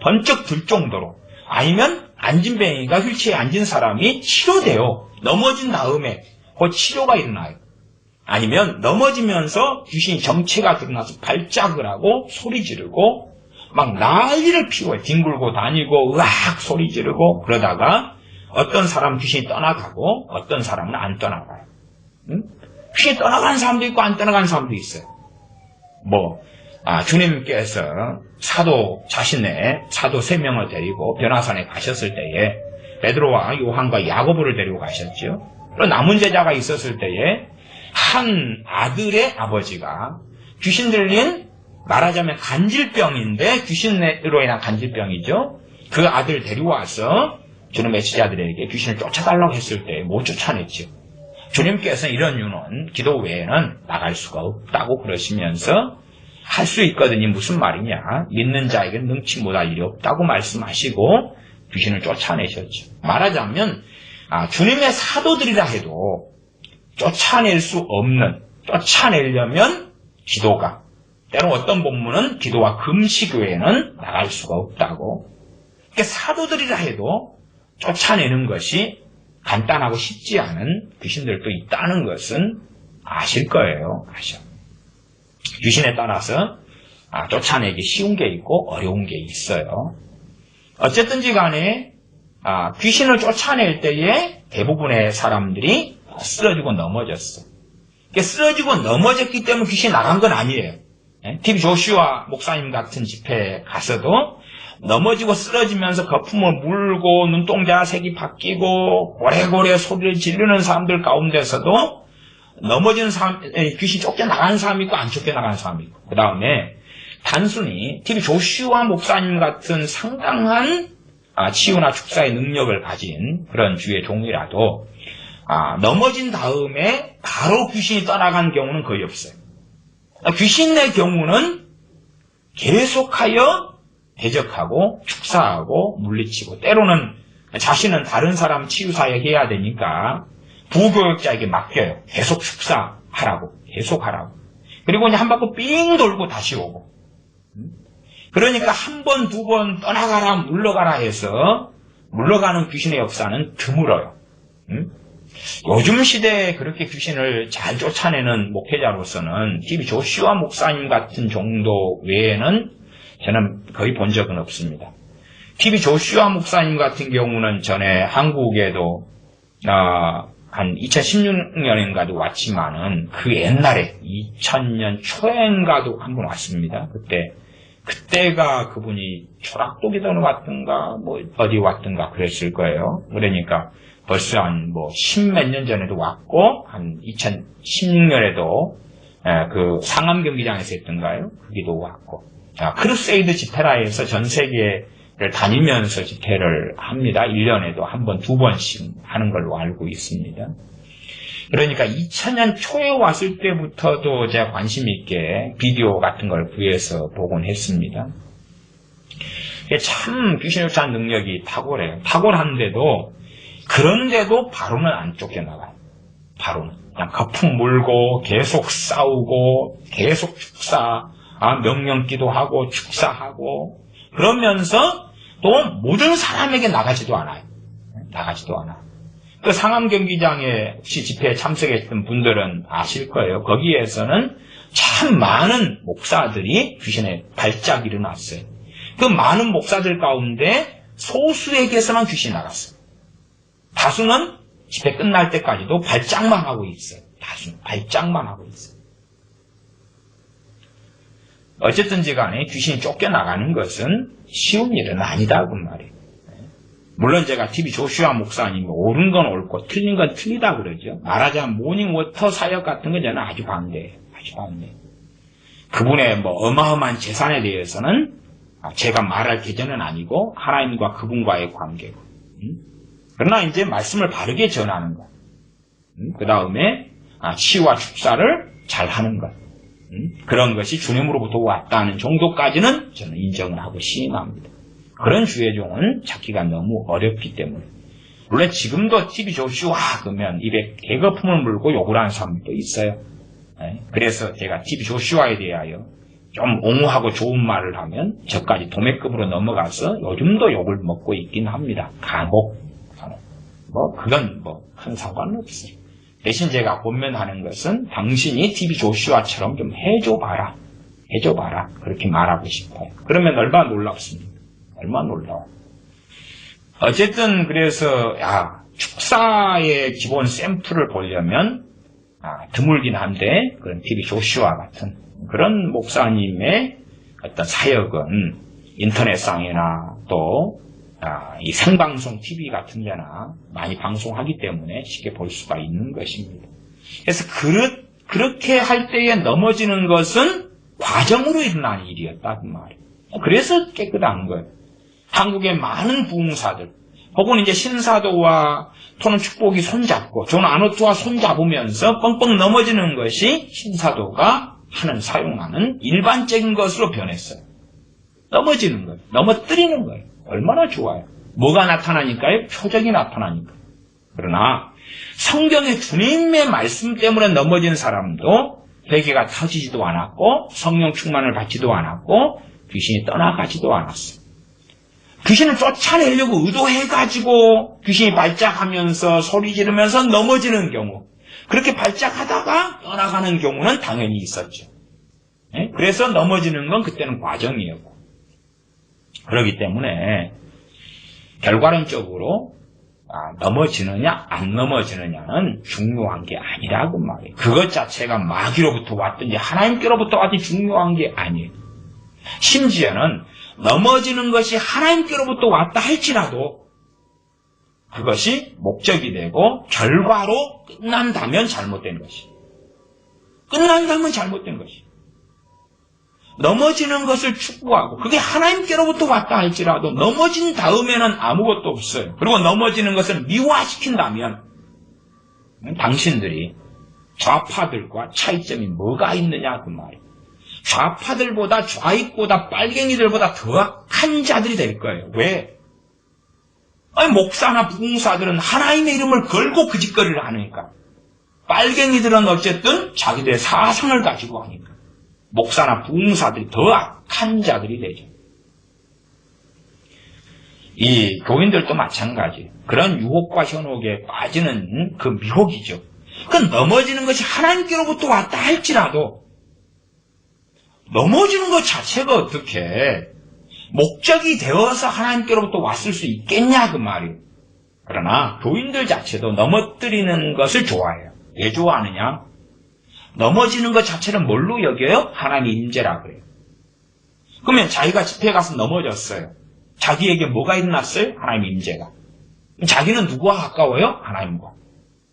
번쩍 들 정도로, 아니면 안진뱅이가 휠체어에 앉은 사람이 치료돼요. 넘어진 다음에 그 치료가 일어나요. 아니면 넘어지면서 귀신이 정체가 드러나서 발작을 하고 소리 지르고 막 난리를 피워요. 뒹굴고 다니고 으악 소리 지르고, 그러다가 어떤 사람 귀신이 떠나가고 어떤 사람은 안 떠나가요. 귀신이 떠나가는 사람도 있고 안 떠나가는 사람도 있어요. 주님께서 자신의 사도 3명을 데리고 변화산에 가셨을 때에 베드로와 요한과 야고보를 데리고 가셨죠. 그리고 남은 제자가 있었을 때에 한 아들의 아버지가 귀신 들린, 말하자면 간질병인데 귀신으로 인한 간질병이죠. 그 아들을 데려와서 주님의 제자들에게 귀신을 쫓아달라고 했을 때 못 쫓아냈죠. 주님께서는 이런 이유는 기도 외에는 나갈 수가 없다고 그러시면서, 할 수 있거든요. 무슨 말이냐, 믿는 자에게는 능치 못할 일이 없다고 말씀하시고 귀신을 쫓아내셨죠. 말하자면 주님의 사도들이라 해도 쫓아낼 수 없는, 쫓아내려면 기도가, 때로 어떤 본문은 기도와 금식 외에는 나갈 수가 없다고. 그러니까 사도들이라 해도 쫓아내는 것이 간단하고 쉽지 않은 귀신들도 있다는 것은 아실 거예요. 아셔. 귀신에 따라서 쫓아내기 쉬운 게 있고 어려운 게 있어요. 어쨌든지 간에 귀신을 쫓아낼 때에 대부분의 사람들이 쓰러지고 넘어졌어. 쓰러지고 넘어졌기 때문에 귀신이 나간 건 아니에요. TV 조슈아 목사님 같은 집회에 가서도 넘어지고 쓰러지면서 거품을 물고 눈동자 색이 바뀌고 고래고래 소리를 지르는 사람들 가운데서도 넘어지는 사람, 귀신이 쫓겨나가는 사람이 있고 안 쫓겨나가는 사람이 있고, 그 다음에 단순히 TV 조슈아 목사님 같은 상당한 치유나 축사의 능력을 가진 그런 주의 종이라도 넘어진 다음에 바로 귀신이 떠나간 경우는 거의 없어요. 귀신의 경우는 계속하여 대적하고 축사하고 물리치고, 때로는 자신은 다른 사람 치유사역 해야 되니까 부교역자에게 맡겨요. 계속 축사하라고, 계속 하라고. 그리고 이제 한 바퀴 삥 돌고 다시 오고. 그러니까 한 번, 두 번 떠나가라, 물러가라 해서 물러가는 귀신의 역사는 드물어요. 요즘 시대에 그렇게 귀신을 잘 쫓아내는 목회자로서는 TV 조슈아 목사님 같은 정도 외에는 저는 거의 본 적은 없습니다. TV 조슈아 목사님 같은 경우는 전에 한국에도 한 2016년인가도 왔지만은 그 옛날에 2000년 초인가도 한 번 왔습니다. 그때가 그분이 초락독이든 왔든가 어디 왔든가 그랬을 거예요. 그러니까 벌써 한 십몇 년 전에도 왔고, 한 2016년에도 그 상암 경기장에서 했던가요? 거기도 왔고. 크루세이드 집회라 해서 전 세계를 다니면서 집회를 합니다. 1년에도 한 번, 두 번씩 하는 걸로 알고 있습니다. 그러니까 2000년 초에 왔을 때부터도 제가 관심 있게 비디오 같은 걸 구해서 보곤 했습니다. 참 귀신을 쫓아내는 능력이 탁월해요. 탁월한데도, 그런데도 바로는 안 쫓겨나가요. 바로는. 그냥 거품 물고, 계속 싸우고, 계속 축사, 명령기도 하고, 축사하고, 그러면서 또 모든 사람에게 나가지도 않아요. 나가지도 않아. 그 상암 경기장에 혹시 집회에 참석했던 분들은 아실 거예요. 거기에서는 참 많은 목사들이 귀신에 발작 일어났어요. 그 많은 목사들 가운데 소수에게서만 귀신이 나갔어요. 다수는 집회 끝날 때까지도 발작만 하고 있어요. 다수는 발작만 하고 있어요. 어쨌든지 간에 귀신이 쫓겨나가는 것은 쉬운 일은 아니다 그 말이에요. 물론 제가 TV 조슈아 목사님이 옳은 건 옳고 틀린 건 틀리다 그러죠. 말하자면 모닝워터 사역 같은 건 저는 아주 반대해요. 아주 반대해요. 그분의 뭐 어마어마한 재산에 대해서는 제가 말할 계절은 아니고 하나님과 그분과의 관계고. 그러나 이제 말씀을 바르게 전하는 것. 그 다음에 치유와 축사를 잘 하는 것. 그런 것이 주님으로부터 왔다는 정도까지는 저는 인정을 하고 시인합니다. 그런 주의 종은 찾기가 너무 어렵기 때문에. 물론 지금도 TV 조슈아 그러면 입에 개거품을 물고 욕을 하는 사람도 있어요. 그래서 제가 TV 조슈아에 대하여 좀 옹호하고 좋은 말을 하면 저까지 도매급으로 넘어가서 요즘도 욕을 먹고 있긴 합니다. 간혹. 그건 큰 상관없어요. 대신 제가 권면하는 것은 당신이 TV 조슈아처럼 좀 해줘봐라. 해줘봐라. 그렇게 말하고 싶어요. 그러면 얼마나 놀랍습니까? 얼마나 놀라워. 어쨌든 그래서 축사의 기본 샘플을 보려면 드물긴 한데 그런 TV 조슈아 같은 그런 목사님의 어떤 사역은 인터넷상이나 또 이 생방송 TV 같은 데나 많이 방송하기 때문에 쉽게 볼 수가 있는 것입니다. 그래서 그렇게 할 때에 넘어지는 것은 과정으로 일어나는 일이었다 그 말이에요. 그래서 깨끗한 거예요. 한국의 많은 부흥사들 혹은 이제 신사도와 토는 축복이 손잡고 존 아노트와 손잡으면서 뻥뻥 넘어지는 것이 신사도가 사용하는 일반적인 것으로 변했어요. 넘어지는 거예요. 넘어뜨리는 거예요. 얼마나 좋아요. 뭐가 나타나니까요? 표적이 나타나니까. 그러나 성경의 주님의 말씀 때문에 넘어진 사람도 회개가 터지지도 않았고 성령 충만을 받지도 않았고 귀신이 떠나가지도 않았어요. 귀신을 쫓아내려고 의도해가지고 귀신이 발작하면서 소리 지르면서 넘어지는 경우 그렇게 발작하다가 떠나가는 경우는 당연히 있었죠. 그래서 넘어지는 건 그때는 과정이었고 그렇기 때문에 결과론적으로 넘어지느냐 안 넘어지느냐는 중요한 게 아니라고 말이에요. 그것 자체가 마귀로부터 왔든지 하나님께로부터 왔든지 중요한 게 아니에요. 심지어는 넘어지는 것이 하나님께로부터 왔다 할지라도 그것이 목적이 되고 결과로 끝난다면 잘못된 것이. 끝난다면 잘못된 것이. 넘어지는 것을 축구하고 그게 하나님께로부터 왔다 할지라도 넘어진 다음에는 아무것도 없어요. 그리고 넘어지는 것을 미화시킨다면 당신들이 좌파들과 차이점이 뭐가 있느냐 그 말이에요. 좌파들보다 좌익보다 빨갱이들보다 더 악한 자들이 될 거예요. 왜? 목사나 부흥사들은 하나님의 이름을 걸고 그 짓거리를 하니까 빨갱이들은 어쨌든 자기들의 사상을 가지고 하니까 목사나 부흥사들이 더 악한 자들이 되죠. 이 교인들도 마찬가지예요. 그런 유혹과 현혹에 빠지는 그 미혹이죠. 그 넘어지는 것이 하나님께로부터 왔다 할지라도 넘어지는 것 자체가 어떻게 목적이 되어서 하나님께로부터 왔을 수 있겠냐 그 말이에요. 그러나 교인들 자체도 넘어뜨리는 것을 좋아해요. 왜 좋아하느냐? 넘어지는 것 자체는 뭘로 여겨요? 하나님의 임재라 그래요. 그러면 자기가 집회에 가서 넘어졌어요. 자기에게 뭐가 일어났어요? 하나님의 임재가. 자기는 누구와 가까워요? 하나님과.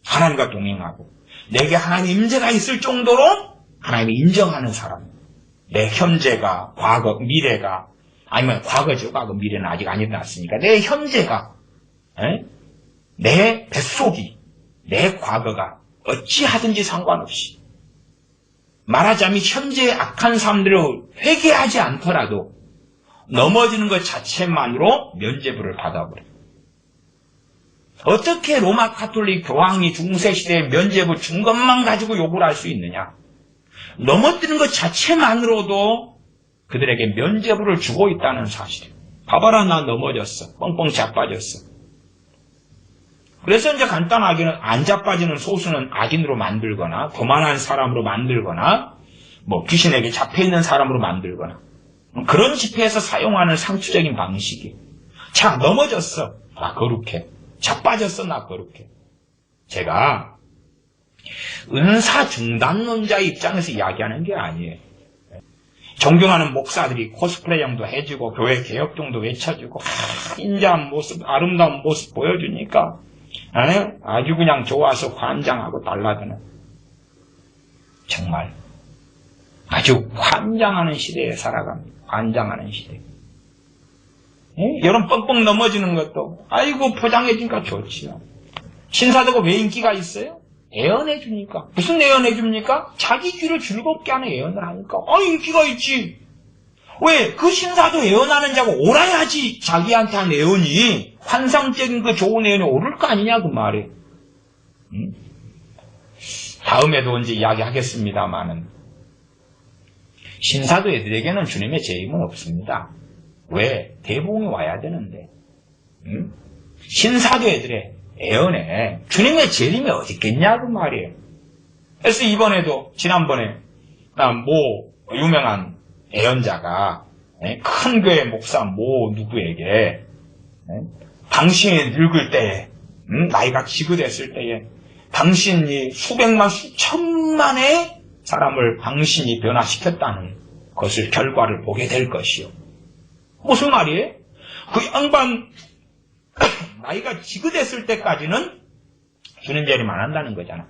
하나님과 동행하고 내게 하나님의 임재가 있을 정도로 하나님을 인정하는 사람. 내 현재가, 과거, 미래가 아니면 과거죠. 과거, 미래는 아직 안 일어났으니까 내 현재가 내 뱃속이 내 과거가 어찌하든지 상관없이 말하자면 현재의 악한 삶들을 회개하지 않더라도 넘어지는 것 자체만으로 면죄부를 받아버려요. 어떻게 로마 가톨릭 교황이 중세시대에 면죄부 준 것만 가지고 욕을 할 수 있느냐? 넘어뜨리는 것 자체만으로도 그들에게 면죄부를 주고 있다는 사실이에요. 봐봐라, 나 넘어졌어. 뻥뻥 자빠졌어. 그래서 이제 간단하게는 안 자빠지는 소수는 악인으로 만들거나, 교만한 사람으로 만들거나, 귀신에게 잡혀있는 사람으로 만들거나, 그런 집회에서 사용하는 상투적인 방식이. 자, 넘어졌어. 나 거룩해. 자빠졌어. 나 거룩해. 제가 은사 중단론자의 입장에서 이야기하는 게 아니에요. 존경하는 목사들이 코스프레 정도 해주고 교회 개혁 정도 외쳐주고 인자한 모습, 아름다운 모습 보여주니까 아주 그냥 좋아서 환장하고 달라드는, 정말 아주 환장하는 시대에 살아갑니다. 환장하는 시대. 여러분 뻥뻥 넘어지는 것도 아이고 포장해주니까 좋지요. 신사도가 왜 인기가 있어요? 애언해주니까. 무슨 애언해줍니까? 자기 귀를 즐겁게 하는 애언을 하니까 인기가 있지. 왜? 그 신사도 애언하는 자가 옳아야지 자기한테 한 애언이, 환상적인 그 좋은 애언이 옳을 거 아니냐 그 말이에요. 다음에도 언제 이야기하겠습니다마는 신사도 애들에게는 주님의 재림은 없습니다. 왜? 대봉이 와야 되는데. 신사도 애들의 애언에 주님의 재림이 어디 있겠냐 그 말이에요. 그래서 이번에도 지난번에 유명한 애언자가 큰 교회 목사 누구에게 당신이 늙을 때에 나이가 지긋했을 때에 당신이 수백만 수천만의 사람을 당신이 변화시켰다는 것을 결과를 보게 될 것이요. 무슨 말이에요? 그 양반 나이가 지긋했을 때까지는 주님 재림 안 한다는 거잖아.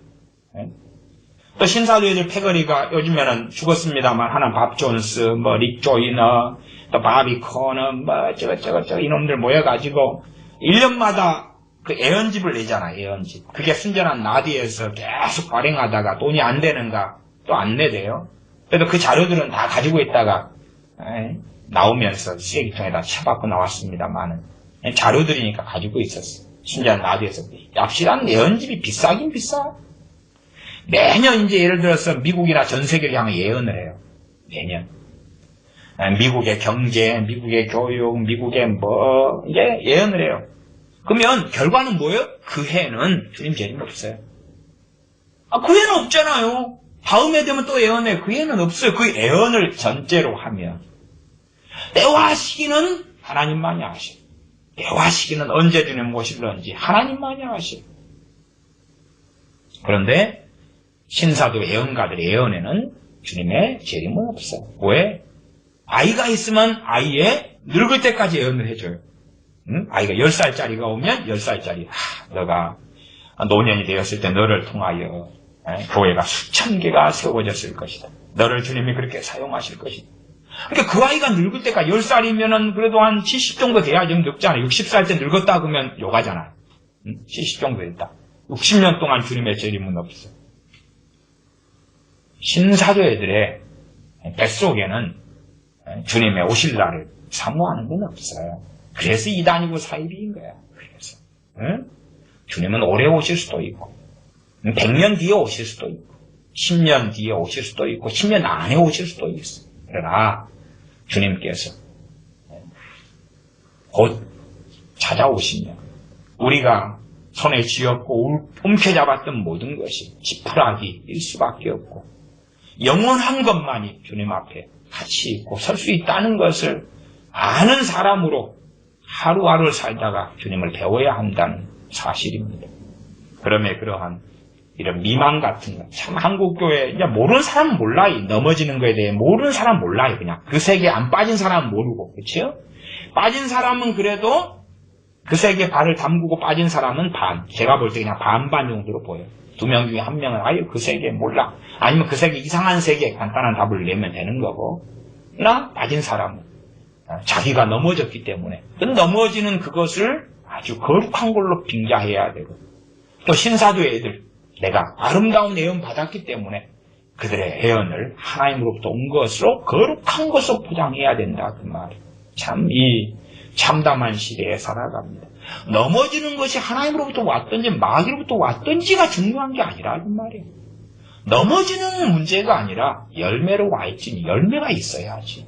또 신사도애들 패거리가 요즘에는 죽었습니다만 하나 밥 존스, 릭 조이너, 또 바비 코너, 저거 이놈들 모여가지고 1년마다 그 애언집을 내잖아. 애언집. 그게 순전한 나디에서 계속 발행하다가 돈이 안 되는가 또 안 내대요. 그래도 그 자료들은 다 가지고 있다가 나오면서 쓰레기통에다 쳐박고 나왔습니다만은 자료들이니까 가지고 있었어. 순전한 나디에서. 얍실한 애언집이 비싸긴 비싸. 매년 이제 예를 들어서 미국이나 전 세계를 향해 예언을 해요. 매년. 미국의 경제, 미국의 교육, 미국의 이제 예언을 해요. 그러면 결과는 뭐예요? 그 해는 주님 재림 없어요. 그 해는 없잖아요. 다음 해 되면 또 예언해. 그 해는 없어요. 그 예언을 전제로 하면 때와 시기는 하나님만이 아셔. 때와 시기는 언제 주님 모실런지 하나님만이 아셔. 그런데 신사도 예언가들의 예언에는 주님의 재림은 없어요. 왜? 아이가 있으면 아이의 늙을 때까지 예언을 해줘요. 아이가 10살짜리가 오면 10살짜리 너가 노년이 되었을 때 너를 통하여 교회가 수천 개가 세워졌을 것이다. 너를 주님이 그렇게 사용하실 것이다. 그러니까 그 아이가 늙을 때가 10살이면은 그래도 한 70 정도 돼야 좀 늙잖아. 60살 때 늙었다 그러면 욕하잖아. 70 정도 됐다. 60년 동안 주님의 재림은 없어. 신사도 애들의 뱃속에는 주님의 오실 날을 사모하는 건 없어요. 그래서 이단이고 사이비인 거야. 그래서 주님은 오래 오실 수도 있고 100년 뒤에 오실 수도 있고 10년 뒤에 오실 수도 있고 10년 안에 오실 수도 있어. 그러나 주님께서 곧 찾아오시면 우리가 손에 쥐었고 움켜잡았던 모든 것이 지푸라기일 수밖에 없고 영원한 것만이 주님 앞에 같이 있고 설 수 있다는 것을 아는 사람으로 하루하루를 살다가 주님을 배워야 한다는 사실입니다. 그럼에 그러한 이런 미망 같은 거, 참 한국교회 이제 모르는 사람은 몰라요. 넘어지는 거에 대해 모르는 사람은 몰라요. 그냥 그 세계에 안 빠진 사람은 모르고, 그렇죠? 빠진 사람은 그래도 그 세계에 발을 담그고 빠진 사람은 반. 제가 볼 때 그냥 반반 정도로 보여요. 2명 중에 1명은 아유 그 세계 몰라. 아니면 그 세계 이상한 세계 간단한 답을 내면 되는 거고. 나 빠진 사람은 자기가 넘어졌기 때문에 그 넘어지는 그것을 아주 거룩한 걸로 빙자해야 되고 또 신사도의 애들 내가 아름다운 예언 받았기 때문에 그들의 예언을 하나님으로부터 온 것으로 거룩한 것으로 포장해야 된다 그 말이에요. 참 이 참담한 시대에 살아갑니다. 넘어지는 것이 하나님으로부터 왔든지 마귀로부터 왔든지가 중요한 게 아니라 그 말이에요. 넘어지는 문제가 아니라 열매로 와 있지 열매가 있어야지.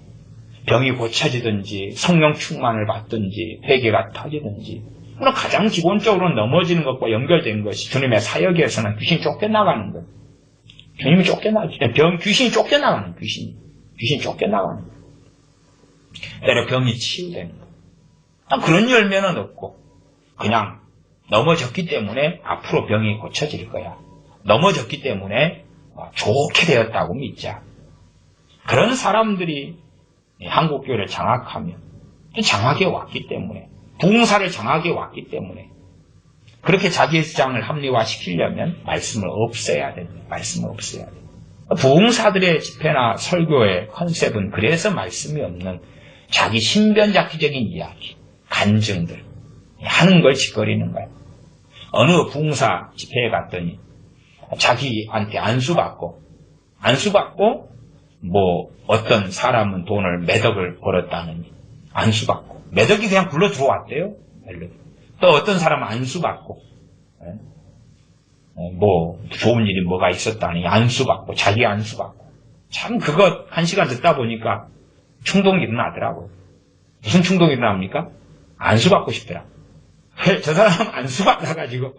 병이 고쳐지든지 성령 충만을 받든지 회개가 터지든지 물론 가장 기본적으로 넘어지는 것과 연결된 것이 주님의 사역에서는 귀신이 쫓겨나가는 것. 주님이 귀신이 쫓겨나가는 귀신이 쫓겨나가는 것. 때려 병이 치유되는 것. 그런 열매는 없고 그냥 넘어졌기 때문에 앞으로 병이 고쳐질 거야. 넘어졌기 때문에 좋게 되었다고 믿자. 그런 사람들이 한국교회를 장악하면 장악해 왔기 때문에 부흥사를 장악해 왔기 때문에 그렇게 자기의 주장을 합리화시키려면 말씀을 없애야 됩니다. 말씀을 없애야 됩니다. 부흥사들의 집회나 설교의 컨셉은 그래서 말씀이 없는 자기 신변잡기적인 이야기, 간증들 하는 걸 짓거리는 거예요. 어느 부흥사 집회에 갔더니 자기한테 안수받고 뭐 어떤 사람은 돈을 매덕을 벌었다느니 안수받고 매덕이 그냥 굴러 들어왔대요. 또 어떤 사람은 안수받고 뭐 좋은 일이 뭐가 있었다니 안수받고 자기 안수받고 참 그거 한 시간 듣다 보니까 충동이 일어나더라고요. 무슨 충동이 일어납니까? 안수받고 싶더라. 저 사람 안수받아가지고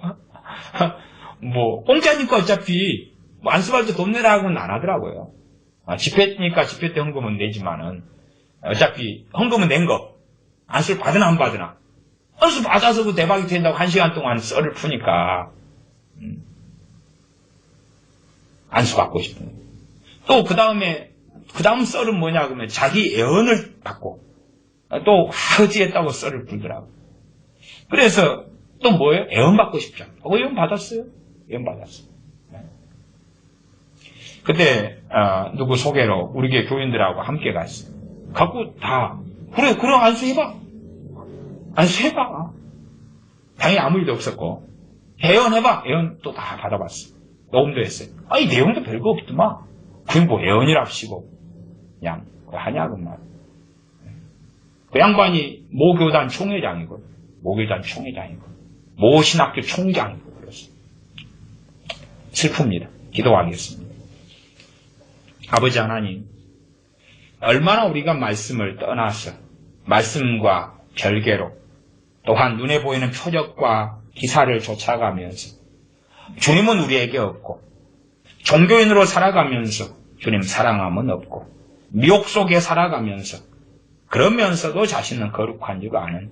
뭐 공짜니까 어차피 뭐 안수받을 때 돈 내라고는 안 하더라고요. 집회니까 집회 때 헌금은 내지만은 어차피 헌금은 낸 거 안수를 받으나 안 받으나 안수 받아서 그 대박이 된다고 한 시간 동안 썰을 푸니까 안수 받고 싶은 거예요. 또 그 다음 썰은 뭐냐 그러면 자기 애언을 받고 또 허지했다고 썰을 풀더라고요. 그래서 또 뭐예요? 애언 받고 싶잖아요. 애언 받았어요? 애언 받았어요. 그때 누구 소개로 우리 교회 교인들하고 함께 갔어요. 갖고 다 그래 안수해봐. 당연히 아무 일도 없었고 애언해봐. 애언 또 다 받아봤어. 녹음도 했어요. 아니 내용도 별거 없더만. 그게 뭐 애언이랍시고 그냥 하냐 그 말. 그 양반이 모교단 총회장이고 모신학교 총장이고 그랬어요. 슬픕니다. 기도하겠습니다. 아버지 하나님, 얼마나 우리가 말씀을 떠나서 말씀과 별개로 또한 눈에 보이는 표적과 기사를 쫓아가면서 주님은 우리에게 없고 종교인으로 살아가면서 주님 사랑함은 없고 미혹 속에 살아가면서 그러면서도 자신은 거룩한 줄 아는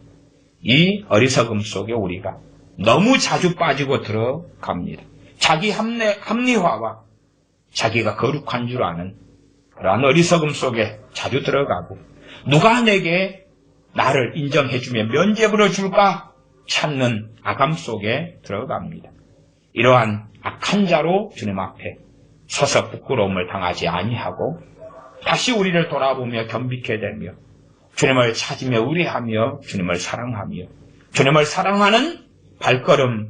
이 어리석음 속에 우리가 너무 자주 빠지고 들어갑니다. 자기 합리화와 자기가 거룩한 줄 아는 그러한 어리석음 속에 자주 들어가고 누가 내게 나를 인정해주며 면죄부를 줄까 찾는 악함 속에 들어갑니다. 이러한 악한 자로 주님 앞에 서서 부끄러움을 당하지 아니하고 다시 우리를 돌아보며 겸비케 되며 주님을 찾으며 의뢰하며 주님을 사랑하며 주님을 사랑하는 발걸음이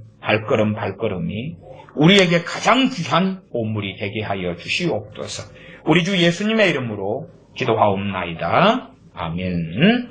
우리에게 가장 귀한 보물이 되게 하여 주시옵소서. 우리 주 예수님의 이름으로 기도하옵나이다. 아멘.